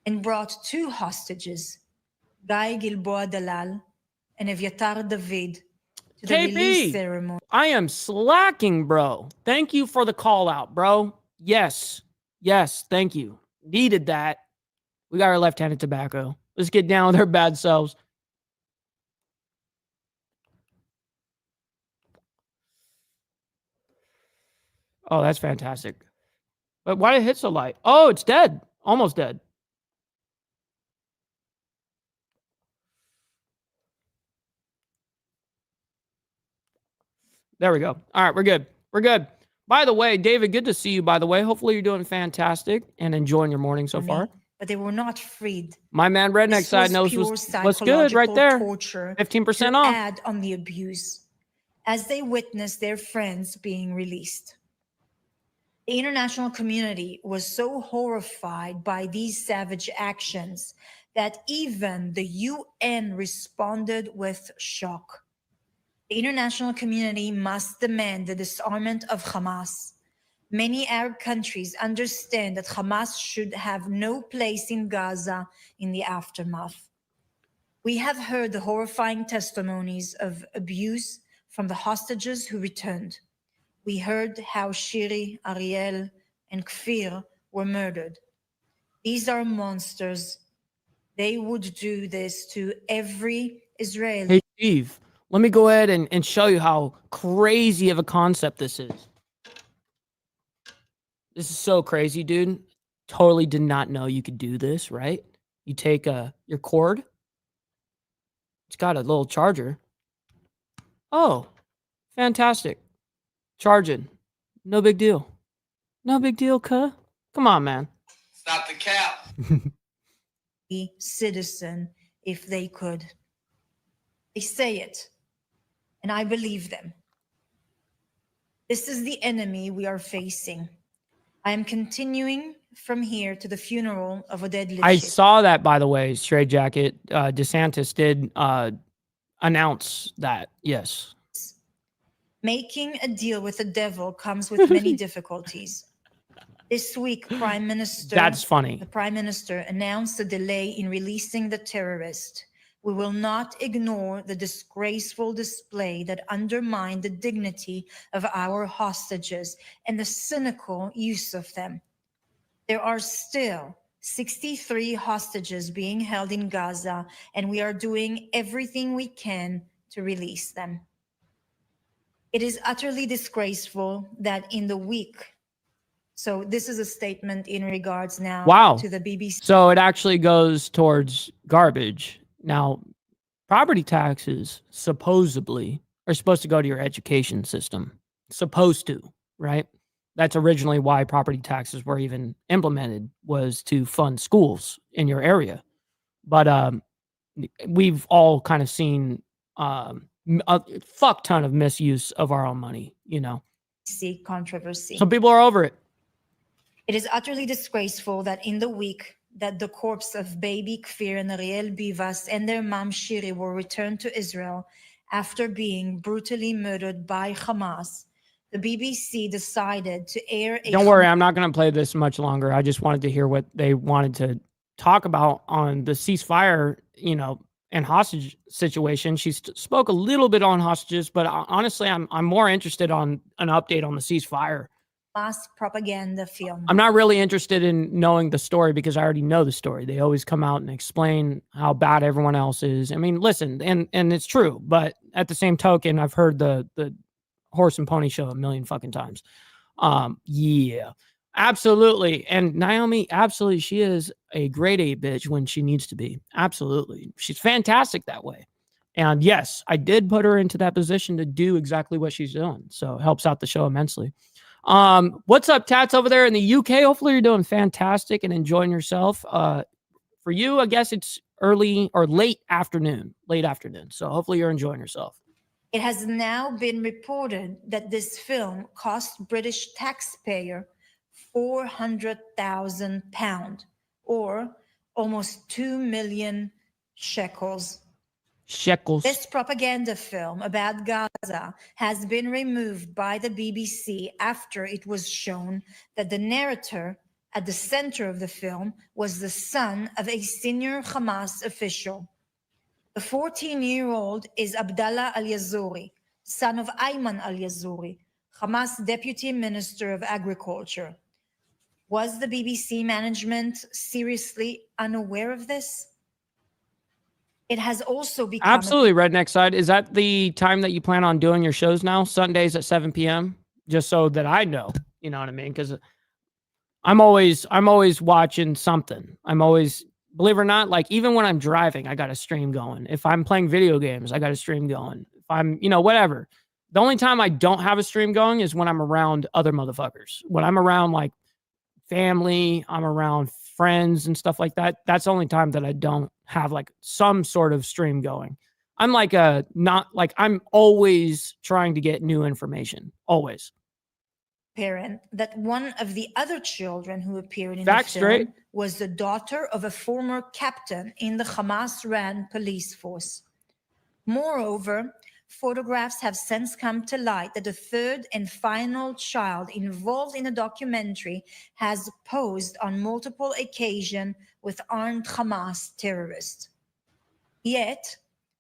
and brought 2 hostages, Guy Gilboa Dalal and Evyatar David, to the release KP, ceremony. I am slacking, bro. Thank you for the call out, bro. Yes, thank you. Needed that. We got our left-handed tobacco. Let's get down with our bad selves. Oh, that's fantastic. But why did it hit so light? Oh, it's dead. Almost dead. There we go. All right, we're good. We're good. By the way, David, good to see you, by the way. Hopefully you're doing fantastic and enjoying your morning so far. But they were not freed. My man Redneck This Side was knows pure what's good right psychological there. torture 15% to off. add on the abuse as they witnessed their friends being released. The international community was so horrified by these savage actions that even the UN responded with shock. The international community must demand the disarmament of Hamas. Many Arab countries understand that Hamas should have no place in Gaza in the aftermath. We have heard the horrifying testimonies of abuse from the hostages who returned. We heard how Shiri, Ariel, and Kfir were murdered. These are monsters. They would do this to every Israeli. Hey, Steve, let me go ahead and show you how crazy of a concept this is. This is so crazy, dude. Totally did not know you could do this, right? You take your cord. It's got a little charger. Oh, fantastic. Charging. No big deal. No big deal, cuh. Come on, man. Stop the cap. Citizen, if they could. They say it, and I believe them. This is the enemy we are facing. I am continuing from here to the funeral of Oded Lifshitz. I saw that, by the way, Straight Jacket. DeSantis did announce that, yes. Making a deal with the devil comes with many difficulties. This week, Prime Minister... That's funny. The Prime Minister announced a delay in releasing the terrorist. We will not ignore the disgraceful display that undermined the dignity of our hostages and the cynical use of them. There are still 63 hostages being held in Gaza, and we are doing everything we can to release them. It is utterly disgraceful that in the week... So this is a statement in regards now to the BBC. So it actually goes towards garbage. Now, property taxes supposedly are supposed to go to your education system. Supposed to, right? That's originally why property taxes were even implemented, was to fund schools in your area. But we've all kind of seen a fuck ton of misuse of our own money, you know. Controversy. Some people are over it. It is utterly disgraceful that in the week that the corpse of baby Kfir and Ariel Bivas and their mom Shiri were returned to Israel after being brutally murdered by Hamas, the BBC decided to air a... Don't worry, I'm not going to play this much longer. I just wanted to hear what they wanted to talk about on the ceasefire, you know, and hostage situation. She spoke a little bit on hostages, but honestly, I'm more interested on an update on the ceasefire. Mass propaganda film. I'm not really interested in knowing the story because I already know the story. They always come out and explain how bad everyone else is. I mean, listen, and it's true, but at the same token, I've heard the horse and pony show a million fucking times. Yeah, absolutely. And Naomi, absolutely, she is a grade A bitch when she needs to be. Absolutely. She's fantastic that way. And yes, I did put her into that position to do exactly what she's doing. So it helps out the show immensely. What's up, Tats, over there in the UK? Hopefully you're doing fantastic and enjoying yourself. For you, I guess it's early or late afternoon. So hopefully you're enjoying yourself. It has now been reported that this film cost British taxpayer £400,000 or almost 2 million shekels. This propaganda film about Gaza has been removed by the BBC after it was shown that the narrator at the center of the film was the son of a senior Hamas official. The 14-year-old is Abdallah al-Yazuri, son of Ayman al-Yazuri, Hamas deputy minister of agriculture. Was the BBC management seriously unaware of this? It has also become Absolutely, Redneck Side. Is that the time that you plan on doing your shows now? Sundays at 7 p.m. Just so that I know, you know what I mean? Because I'm always watching something. I'm always, believe it or not, like even when I'm driving, I got a stream going. If I'm playing video games, I got a stream going. If I'm, whatever. The only time I don't have a stream going is when I'm around other motherfuckers. When I'm around like family, I'm around friends and stuff like that. That's the only time that I don't have like some sort of stream going. I'm like I'm always trying to get new information. Always. Parent that one of the other children who appeared in Facts the film straight. was the daughter of a former captain in the Hamas-ran police force. Moreover, photographs have since come to light that the third and final child involved in the documentary has posed on multiple occasions with armed Hamas terrorists. Yet,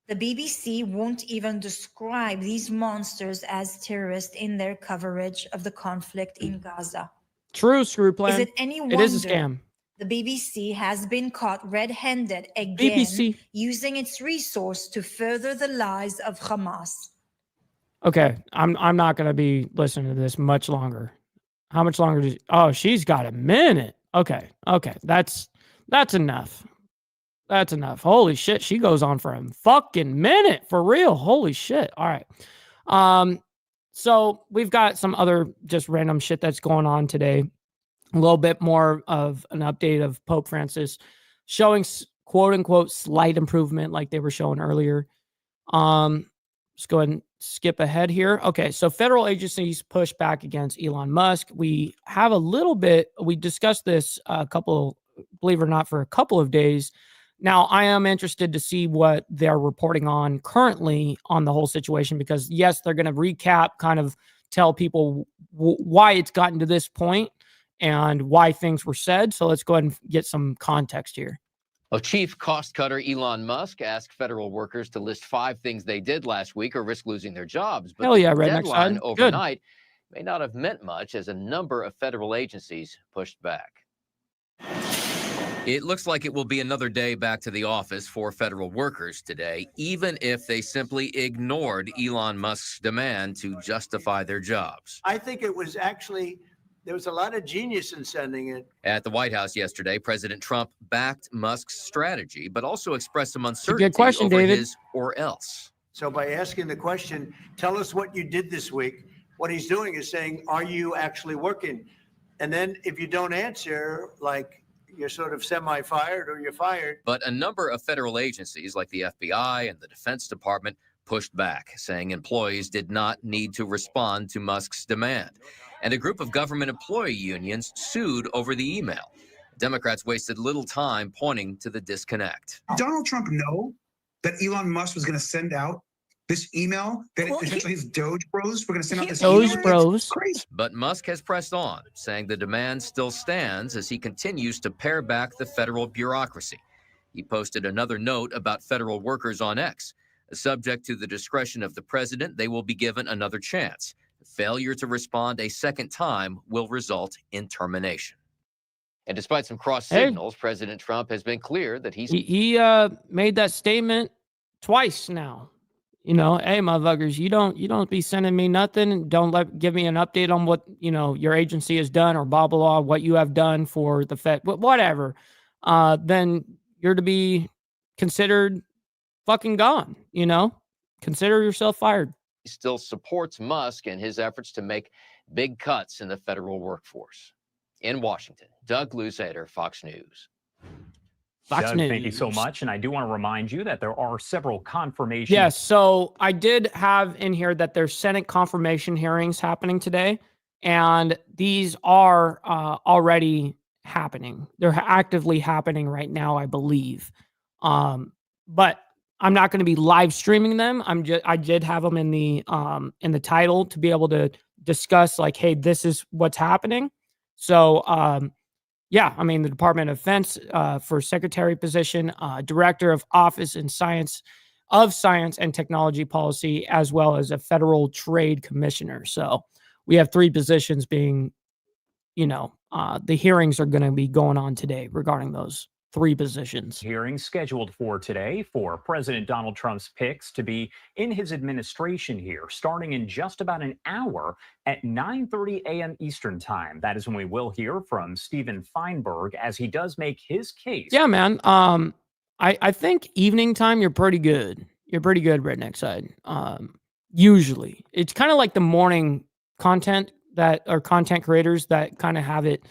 the BBC won't even describe these monsters as terrorists in their coverage of the conflict in Gaza. True, Screw Plan. Is it any wonder it is a scam. the BBC has been caught red-handed again, BBC. using its resource to further the lies of Hamas? Okay, I'm not gonna be listening to this much longer. How much longer? Oh, she's got a minute. Okay, that's enough. That's enough. Holy shit, she goes on for a fucking minute for real. Holy shit. All right. So we've got some other just random shit that's going on today. A little bit more of an update of Pope Francis showing quote unquote slight improvement like they were showing earlier. Let's go ahead and skip ahead here. Okay, so federal agencies push back against Elon Musk. We have a little bit, we discussed this believe it or not, for a couple of days. Now, I am interested to see what they're reporting on currently on the whole situation, because yes, they're going to recap, kind of tell people why it's gotten to this point and why things were said. So let's go ahead and get some context here. Well, Chief Cost Cutter Elon Musk asked federal workers to list 5 things they did last week or risk losing their jobs. But Hell yeah, the Redneck deadline Side. overnight may not have meant much, as a number of federal agencies pushed back. It looks like it will be another day back to the office for federal workers today, even if they simply ignored Elon Musk's demand to justify their jobs. I think it was actually, there was a lot of genius in sending it. At the White House yesterday, President Trump backed Musk's strategy, but also expressed some uncertainty good question, over David. his or else. So by asking the question, tell us what you did this week, what he's doing is saying, are you actually working? And then if you don't answer, like, you're sort of semi-fired or you're fired. But a number of federal agencies like the FBI and the Defense Department pushed back, saying employees did not need to respond to Musk's demand. And a group of government employee unions sued over the email. Democrats wasted little time pointing to the disconnect. Donald Trump know that Elon Musk was going to send out this email that essentially his Doge bros were going to send out this Doge email? bros. It's crazy. But Musk has pressed on, saying the demand still stands as he continues to pare back the federal bureaucracy. He posted another note about federal workers on X. Subject to the discretion of the president, they will be given another chance. Failure to respond a second time will result in termination. And despite some cross signals, President Trump has been clear that he made that statement twice now. Hey, motherfuckers, you don't be sending me nothing. Don't give me an update on what, your agency has done or blah, blah, blah, what you have done for the Fed, whatever. Then you're to be considered fucking gone, consider yourself fired. He still supports Musk and his efforts to make big cuts in the federal workforce. In Washington, Doug Luzader, Fox News. Fox News. Thank you so much. And I do want to remind you that there are several confirmations. Yes, so I did have in here that there's Senate confirmation hearings happening today, and these are already happening. They're actively happening right now, I believe. But I'm not going to be live streaming them. I did have them in the title to be able to discuss, like, hey, this is what's happening. So yeah, the Department of Defense for secretary position, director of Office in Science and Technology Policy, as well as a federal trade commissioner. So we have 3 positions being, the hearings are going to be going on today regarding those 3 positions. Hearing scheduled for today for President Donald Trump's picks to be in his administration here, starting in just about an hour at 9:30 a.m. Eastern time. That is when we will hear from Stephen Feinberg as he does make his case. Yeah, man. I think evening time you're pretty good. You're pretty good, Redneck Side. Usually, it's kind of like the morning content that or content creators that kind of have it.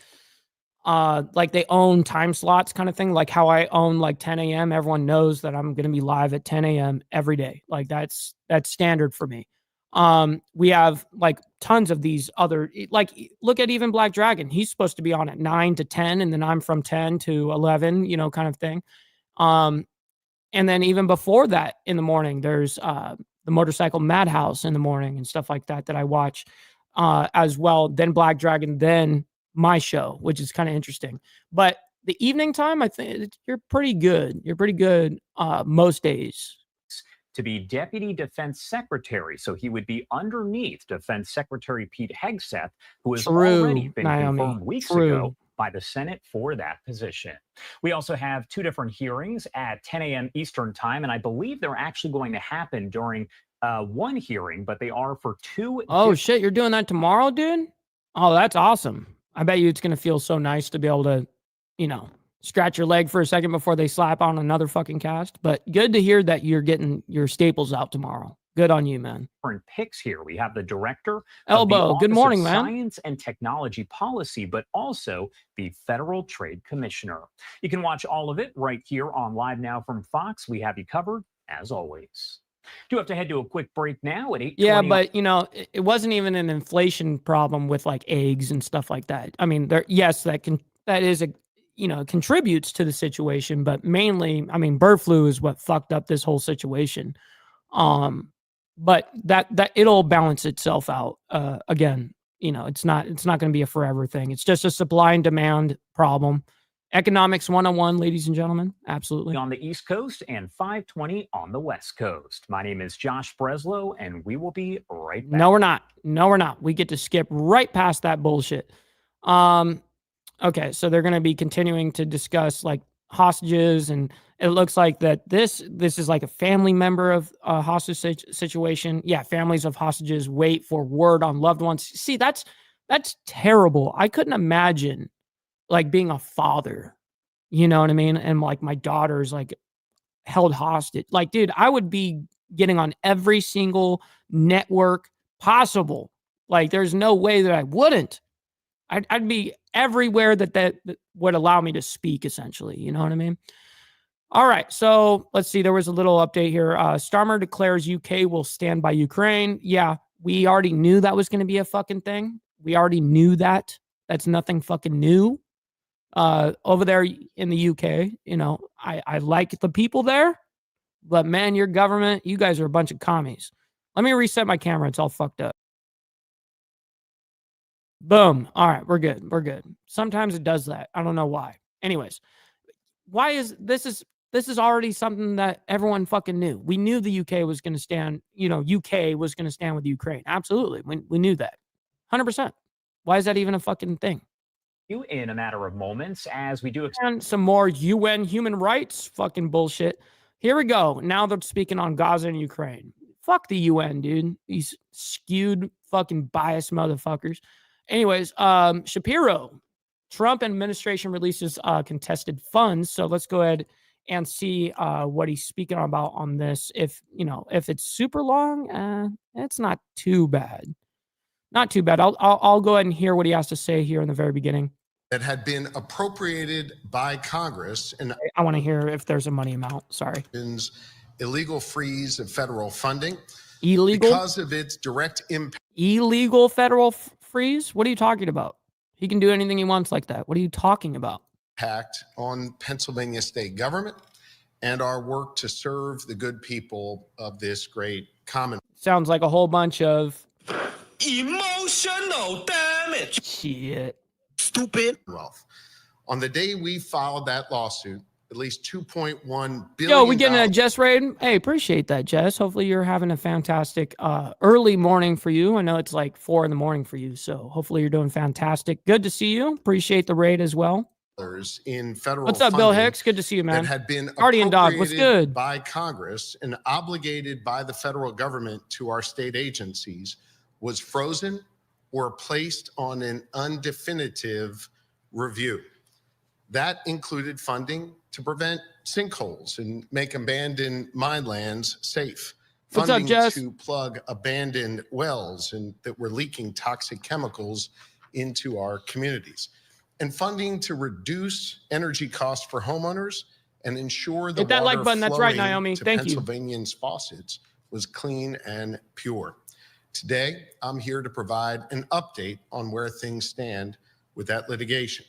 Like they own time slots kind of thing, like how I own like 10 a.m. Everyone knows that I'm going to be live at 10 a.m. every day. Like that's standard for me. We have like tons of these other, like look at even Black Dragon. He's supposed to be on at 9 to 10 and then I'm from 10 to 11, you know, kind of thing. And then even before that in the morning, there's the Motorcycle Madhouse in the morning and stuff like that I watch as well. Then Black Dragon, then my show, which is kind of interesting. But the evening time, I think you're pretty good. You're pretty good most days. To be Deputy Defense Secretary, so he would be underneath Defense Secretary Pete Hegseth, who has already been confirmed weeks ago by the Senate for that position. We also have 2 different hearings at 10 a.m. Eastern time, and I believe they're actually going to happen during one hearing, but they are for 2. Oh, shit, you're doing that tomorrow, dude? Oh, that's awesome. I bet you it's going to feel so nice to be able to, you know, scratch your leg for a second before they slap on another fucking cast. But good to hear that you're getting your staples out tomorrow. Good on you, man. Different picks here. We have the director Elbow. of the Good morning, Office of man. Science and Technology Policy, but also the Federal Trade Commissioner. You can watch all of it right here on Live Now from Fox. We have you covered as always. Do have to head to a quick break now at 8:20. Yeah, but you know, it wasn't even an inflation problem with like eggs and stuff like that. I mean, that is a, you know, contributes to the situation, but mainly, I mean, bird flu is what fucked up this whole situation. But that it'll balance itself out. Again, you know, it's not going to be a forever thing. It's just a supply and demand problem. Economics 101, ladies and gentlemen. Absolutely. On the East Coast and 5:20 on the West Coast. My name is Josh Breslow, and we will be right back. No, we're not. No, we're not. We get to skip right past that bullshit. Okay, so they're going to be continuing to discuss like hostages, and it looks like that this is like a family member of a hostage situation. Yeah, families of hostages wait for word on loved ones. See, that's terrible. I couldn't imagine like being a father, you know what I mean? And like my daughter's like held hostage. Like, dude, I would be getting on every single network possible. Like, there's no way that I wouldn't. I'd be everywhere that would allow me to speak, essentially. You know what I mean? All right. So let's see. There was a little update here. Starmer declares UK will stand by Ukraine. Yeah, we already knew that was going to be a fucking thing. We already knew that. That's nothing fucking new. Over there in the UK, you know, I like the people there, but man, your government, you guys are a bunch of commies. Let me reset my camera. It's all fucked up. Boom. All right, we're good. We're good. Sometimes it does that. I don't know why. Anyways, why is this is already something that everyone fucking knew. We knew the UK was going to stand, you know, UK was going to stand with Ukraine. Absolutely. We knew that. 100%. Why is that even a fucking thing? In a matter of moments, as we do and some more UN human rights fucking bullshit. Here we go. Now they're speaking on Gaza and Ukraine. Fuck the UN, dude. These skewed fucking biased motherfuckers. Anyways, Shapiro, Trump administration releases contested funds. So let's go ahead and see what he's speaking about on this. If it's super long, it's not too bad. Not too bad. I'll go ahead and hear what he has to say here in the very beginning. That had been appropriated by Congress. And I want to hear if there's a money amount. Sorry. Illegal freeze of federal funding. Illegal? Because of its direct impact. Illegal federal freeze? What are you talking about? He can do anything he wants like that. What are you talking about? Impact on Pennsylvania state government and our work to serve the good people of this great common. Sounds like a whole bunch of emotional damage. Shit. Stupid wealth. On the day we filed that lawsuit, at least $2.1 billion. Yo, we getting a Jess raid? Hey, appreciate that, Jess. Hopefully you're having a fantastic early morning for you. I know it's like 4 in the morning for you, so hopefully you're doing fantastic. Good to see you. Appreciate the raid as well. In federal What's up, Bill Hicks? Good to see you, man. That had been Guardian Dog, what's good? By Congress and obligated by the federal government to our state agencies was frozen or placed on an undefinitive review. That included funding to prevent sinkholes and make abandoned minelands safe. What's up, Funding Jess? to plug abandoned wells and that were leaking toxic chemicals into our communities. And funding to reduce energy costs for homeowners and ensure the Hit that like water button. That's right, flowing Naomi. to Thank you. Pennsylvanians' faucets was clean and pure. Today, I'm here to provide an update on where things stand with that litigation.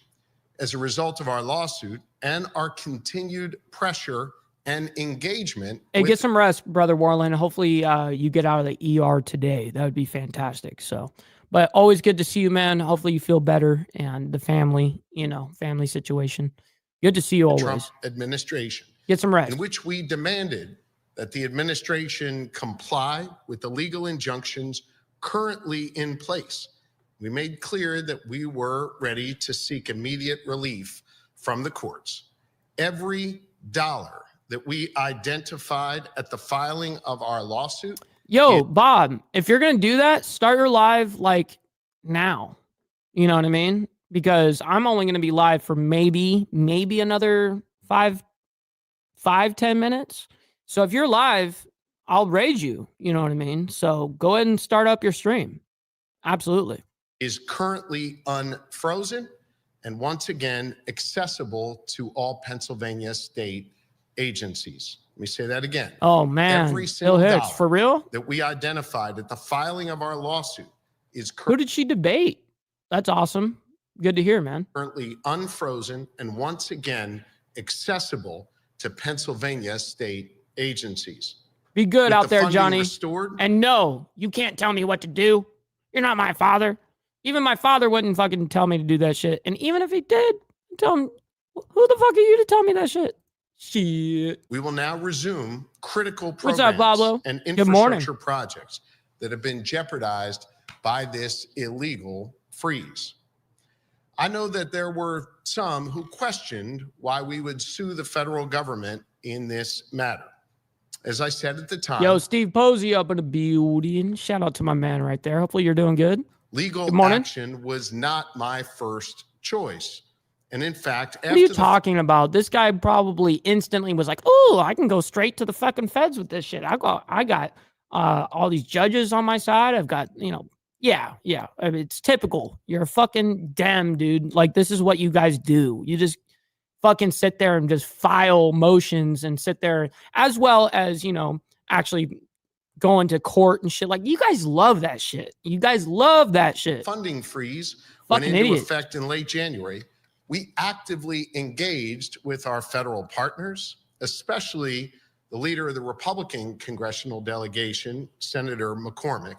As a result of our lawsuit and our continued pressure and engagement. Hey, get some rest, Brother Warland. Hopefully you get out of the ER today. That would be fantastic. So, but always good to see you, man. Hopefully you feel better and the family, family situation. Good to see you always. Trump administration. Get some rest. In which we demanded that the administration comply with the legal injunctions currently in place. We made clear that we were ready to seek immediate relief from the courts. Every dollar that we identified at the filing of our lawsuit. Yo, Bob, if you're going to do that, start your live like now. You know what I mean? Because I'm only going to be live for maybe another 5-10 minutes. So if you're live, I'll raid you. You know what I mean? So go ahead and start up your stream. Absolutely. Is currently unfrozen and once again accessible to all Pennsylvania state agencies. Let me say that again. Oh man, every single Bill Hicks, dollar for real? that we identified at the filing of our lawsuit is Who did she debate? That's awesome. Good to hear, man. currently unfrozen and once again accessible to Pennsylvania state agencies. Be good With out the there, funding Johnny. restored, And no, you can't tell me what to do. You're not my father. Even my father wouldn't fucking tell me to do that shit. And even if he did, tell him, who the fuck are you to tell me that shit? Shit. we will now resume critical What's up, programs Pablo? and Good morning. infrastructure projects that have been jeopardized by this illegal freeze. I know that there were some who questioned why we would sue the federal government in this matter. As I said at the time, Yo, Steve Posey up in the building. Shout out to my man right there. Hopefully you're doing good. legal Good morning. action was not my first choice. And in fact, What are you talking about? This guy probably instantly was like, "Oh, I can go straight to the fucking feds with this shit. I got all these judges on my side. I've got, yeah. I mean, it's typical. You're a fucking damn dude. Like, this is what you guys do. You just fucking sit there and just file motions and sit there, as well as, actually going to court and shit. Like, you guys love that shit. You guys love that shit. funding freeze Fucking went into idiot. effect in late January, we actively engaged with our federal partners, especially the leader of the Republican congressional delegation, Senator McCormick,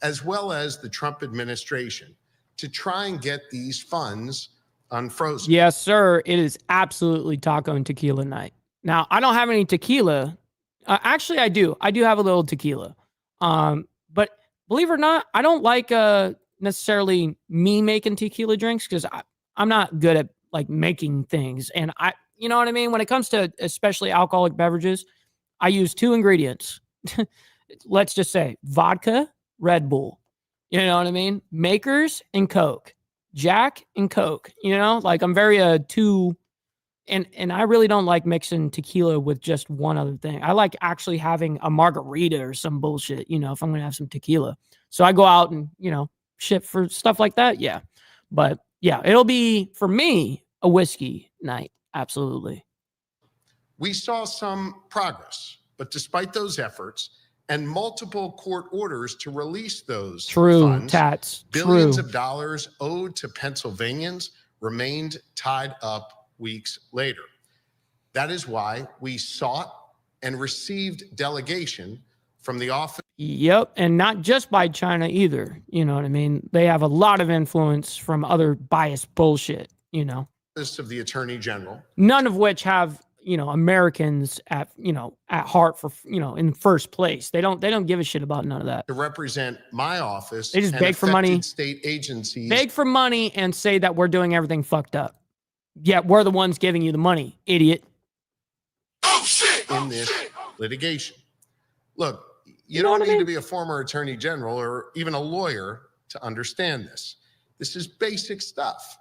as well as the Trump administration, to try and get these funds unfrozen. Yes, sir. It is absolutely taco and tequila night. Now, I don't have any tequila. Actually, I do. I do have a little tequila. But believe it or not, I don't like necessarily me making tequila drinks because I'm not good at like making things. And you know what I mean? When it comes to especially alcoholic beverages, I use 2 ingredients. Let's just say vodka, Red Bull. You know what I mean? Makers and Coke. Jack and Coke. Like I'm very and I really don't like mixing tequila with just one other thing. I like actually having a margarita or some bullshit, if I'm going to have some tequila. So I go out and, shit for stuff like that. Yeah. But yeah, it'll be, for me, a whiskey night. Absolutely. We saw some progress, but despite those efforts and multiple court orders to release those True, funds, Tats. billions True. of dollars owed to Pennsylvanians remained tied up weeks later. That is why we sought and received delegation from the office. Yep. And not just by China either. You know what I mean? They have a lot of influence from other biased bullshit, Of the Attorney General. None of which have, Americans at heart for, in first place. They don't give a shit about none of that. To represent my office, They just and beg for money. affected state agencies. Beg for money and say that we're doing everything fucked up. Yet we're the ones giving you the money, idiot. In this litigation. Look, you don't need to be a former attorney general or even a lawyer to understand this. This is basic stuff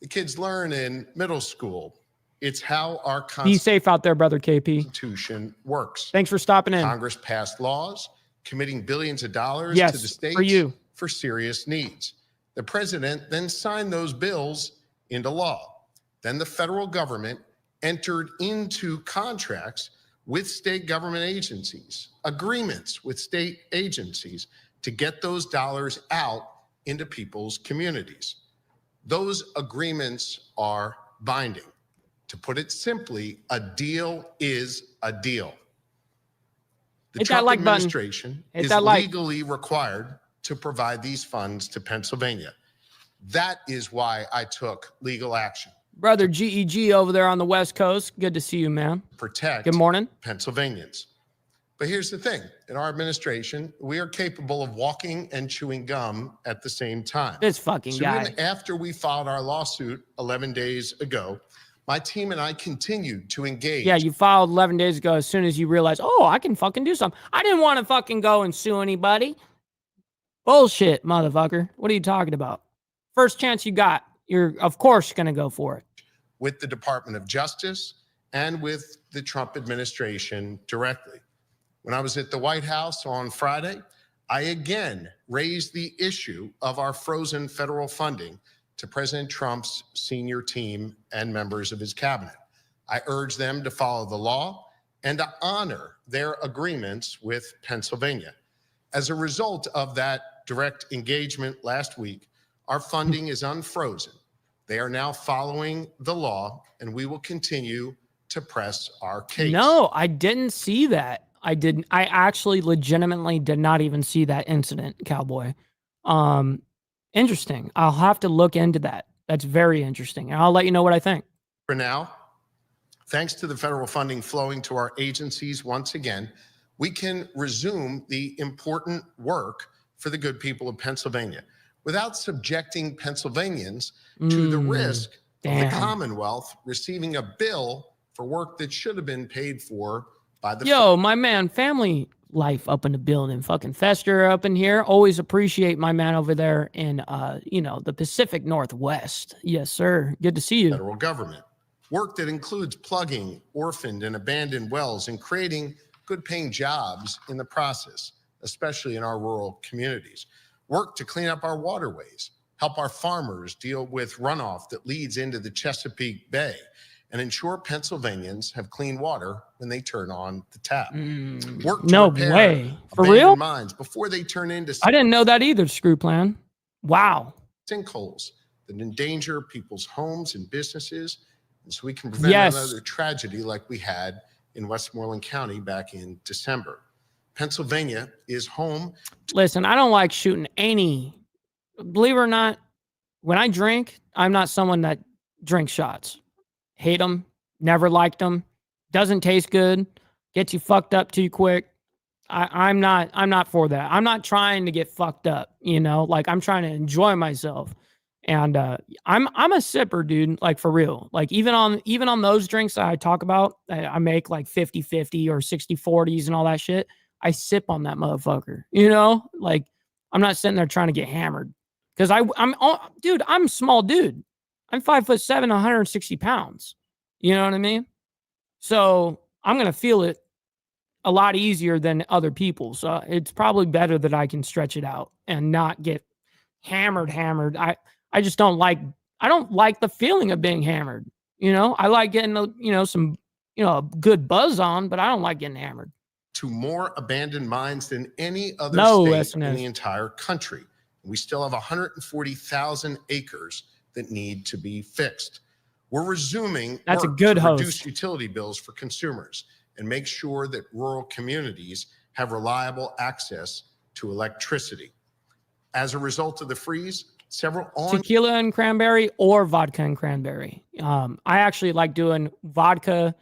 the kids learn in middle school. It's how our Be safe out there, brother KP. Constitution works. Thanks for stopping in. Congress passed laws committing billions of dollars Yes, to the states for you. for serious needs. The president then signed those bills into law. Then the federal government entered into contracts with state government agencies, agreements with state agencies to get those dollars out into people's communities. Those agreements are binding. To put it simply, a deal is a deal. The Hit that Trump like button. administration Hit is that like. legally required to provide these funds to Pennsylvania. That is why I took legal action. Brother GEG over there on the West Coast. Good to see you, man. Protect Good morning. Pennsylvanians. But here's the thing. In our administration, we are capable of walking and chewing gum at the same time. This fucking guy. Soon after we filed our lawsuit 11 days ago, my team and I continued to engage. Yeah, you filed 11 days ago as soon as you realized, oh, I can fucking do something. I didn't want to fucking go and sue anybody. Bullshit, motherfucker. What are you talking about? First chance you got, you're, of course, going to go for it. With the Department of Justice and with the Trump administration directly. When I was at the White House on Friday, I again raised the issue of our frozen federal funding to President Trump's senior team and members of his cabinet. I urged them to follow the law and to honor their agreements with Pennsylvania. As a result of that direct engagement last week, our funding is unfrozen. They are now following the law, and we will continue to press our case. No, I didn't see that. I didn't. I actually legitimately did not even see that incident, Cowboy. Interesting. I'll have to look into that. That's very interesting. And I'll let you know what I think. For now, thanks to the federal funding flowing to our agencies once again, we can resume the important work for the good people of Pennsylvania without subjecting Pennsylvanians to the risk of the Commonwealth receiving a bill for work that should have been paid for by the my man, family life up in the building. Fucking Fester up in here. Always appreciate my man over there in the Pacific Northwest. Yes, sir. Good to see you. Federal government. Work that includes plugging orphaned and abandoned wells and creating good paying jobs in the process, especially in our rural communities. Work to clean up our waterways, help our farmers deal with runoff that leads into the Chesapeake Bay, and ensure Pennsylvanians have clean water when they turn on the tap. Work to repair way. For abandoned real? mines before they turn into I didn't know that either, Screw Plan. Wow. sinkholes that endanger people's homes and businesses, and so we can prevent another tragedy like we had in Westmoreland County back in December. Pennsylvania is home. Listen, I don't like shooting any. Believe it or not, when I drink, I'm not someone that drinks shots. Hate them. Never liked them. Doesn't taste good. Gets you fucked up too quick. I'm not for that. I'm not trying to get fucked up. Like I'm trying to enjoy myself. And I'm a sipper, dude. Like for real. Like even on those drinks that I talk about, I make like 50-50 or 60-40s and all that shit. I sip on that motherfucker. Like I'm not sitting there trying to get hammered. Because I'm a small dude. I'm 5'7", 160 pounds. You know what I mean? So I'm gonna feel it a lot easier than other people. So it's probably better that I can stretch it out and not get hammered. I just don't like the feeling of being hammered. I like getting some a good buzz on, but I don't like getting hammered. To more abandoned mines than any other state in the entire country. We still have 140,000 acres that need to be fixed. We're resuming That's a work good to host. reduce utility bills for consumers and make sure that rural communities have reliable access to electricity. As a result of the freeze, several Tequila and cranberry or vodka and cranberry. I actually like doing vodka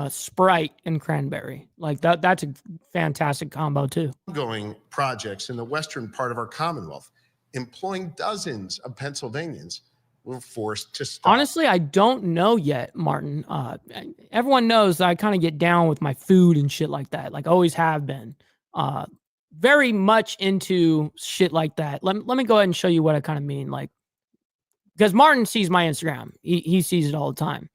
Sprite and cranberry. Like that's a fantastic combo too. Ongoing projects in the western part of our Commonwealth, employing dozens of Pennsylvanians, were forced to stop. Honestly, I don't know yet, Martin. Everyone knows that I kind of get down with my food and shit like that. Like always have been. Very much into shit like that. Let me go ahead and show you what I kind of mean. Like, because Martin sees my Instagram. He sees it all the time.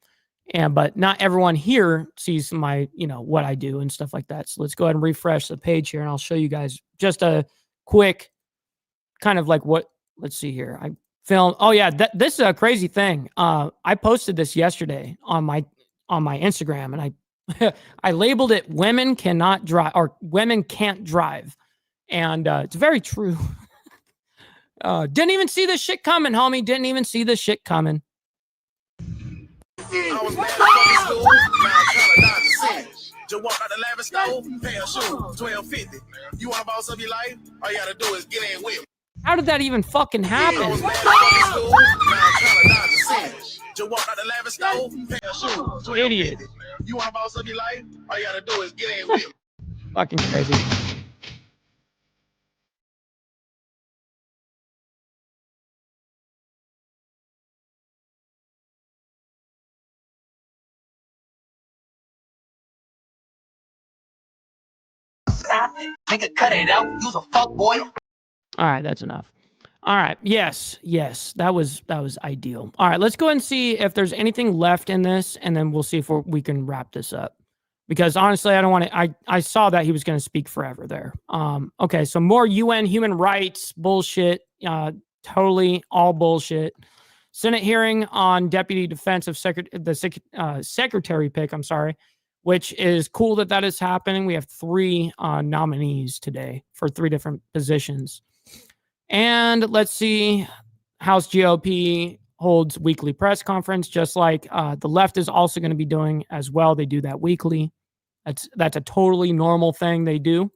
But not everyone here sees my, what I do and stuff like that. So let's go ahead and refresh the page here and I'll show you guys just a quick kind of like let's see here. I filmed. Oh yeah. This is a crazy thing. I posted this yesterday on my Instagram and I labeled it "Women Cannot Drive" or "Women Can't Drive," and it's very true. Didn't even see this shit coming, homie. Didn't even see this shit coming. I was mad at fucking school, now I'm trying to dodge the sentence. Just walk out the lavish store, pair of shoes, $12.50. You want to boss up your life? All you gotta do is get in with me. How did that even fucking happen? I was mad at fucking school, now I'm trying to dodge the sentence. Just walk out the lavish store, pair of shoes, $12.50. Idiot. You want to boss up your life? All you gotta do is get in with me. Fucking crazy. Nigga, cut it out. You's a fuck boy. All right, that's enough. All right. Yes. That was ideal. All right, let's go and see if there's anything left in this, and then we'll see if we can wrap this up. Because honestly, I don't want to. I saw that he was going to speak forever there. Okay, so more UN human rights bullshit. Totally all bullshit. Senate hearing on Deputy Defensive Secretary pick. I'm sorry. Which is cool that is happening. We have 3 nominees today for 3 different positions. And let's see, House GOP holds weekly press conference, just like the left is also going to be doing as well. They do that weekly. That's a totally normal thing they do.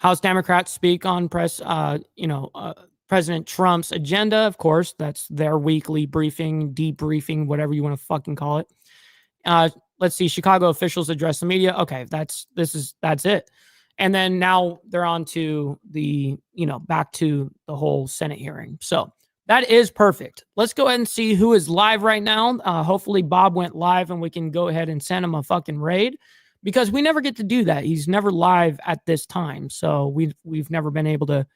House Democrats speak on President Trump's agenda. Of course, that's their weekly briefing, debriefing, whatever you want to fucking call it. Let's see, Chicago officials address the media. Okay, that's it. And then now they're on to the, back to the whole Senate hearing. So that is perfect. Let's go ahead and see who is live right now. Hopefully Bob went live and we can go ahead and send him a fucking raid, because we never get to do that. He's never live at this time. So we've never been able to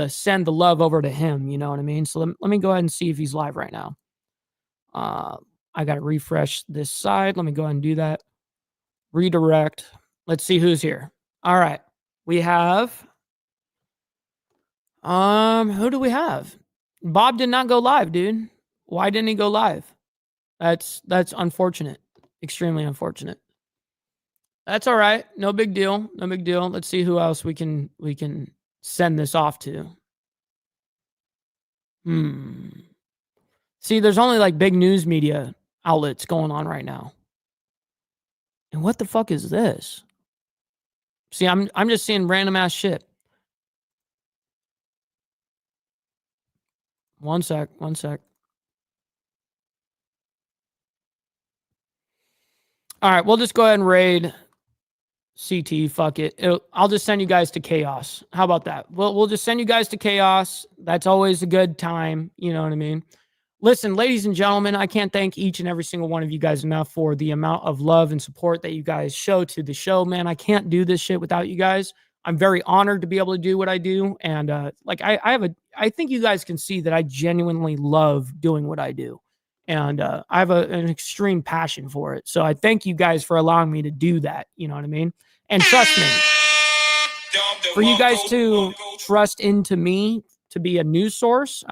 send the love over to him. You know what I mean? So let me go ahead and see if he's live right now. I got to refresh this side. Let me go ahead and do that. Redirect. Let's see who's here. All right. We have, who do we have? Bob did not go live, dude. Why didn't he go live? That's unfortunate. Extremely unfortunate. That's all right. No big deal. No big deal. Let's see who else we can send this off to. See, there's only like big news media outlets going on right now. And what the fuck is this? See, I'm just seeing random ass shit. One sec. All right, we'll just go ahead and raid CT. Fuck it. I'll just send you guys to chaos. How about that? We'll just send you guys to chaos. That's always a good time. You know what I mean? Listen, ladies and gentlemen, I can't thank each and every single one of you guys enough for the amount of love and support that you guys show to the show, man. I can't do this shit without you guys. I'm very honored to be able to do what I do. And I think you guys can see that I genuinely love doing what I do. And I have an extreme passion for it. So I thank you guys for allowing me to do that. You know what I mean? And trust me, for you guys to trust into me to be a news source,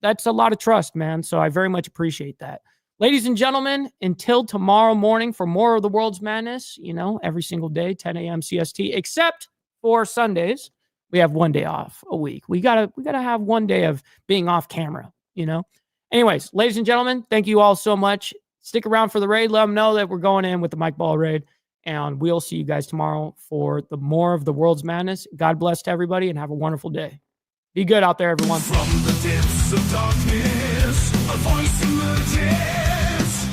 that's a lot of trust, man. So I very much appreciate that. Ladies and gentlemen, until tomorrow morning for more of the world's madness, every single day, 10 a.m. CST, except for Sundays. We have one day off a week. We gotta have one day of being off camera, Anyways, ladies and gentlemen, thank you all so much. Stick around for the raid. Let them know that we're going in with the Mike Ball raid. And we'll see you guys tomorrow for the more of the world's madness. God bless to everybody and have a wonderful day. Be good out there, everyone. From the depths of darkness, a voice emerges.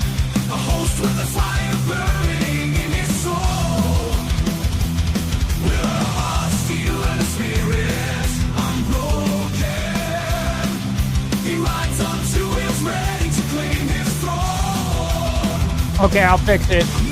A host with a fire burning in his soul. With a heart, steel, and a spirit unbroken. He rides on two wheels, ready to claim his throne. Okay, I'll fix it.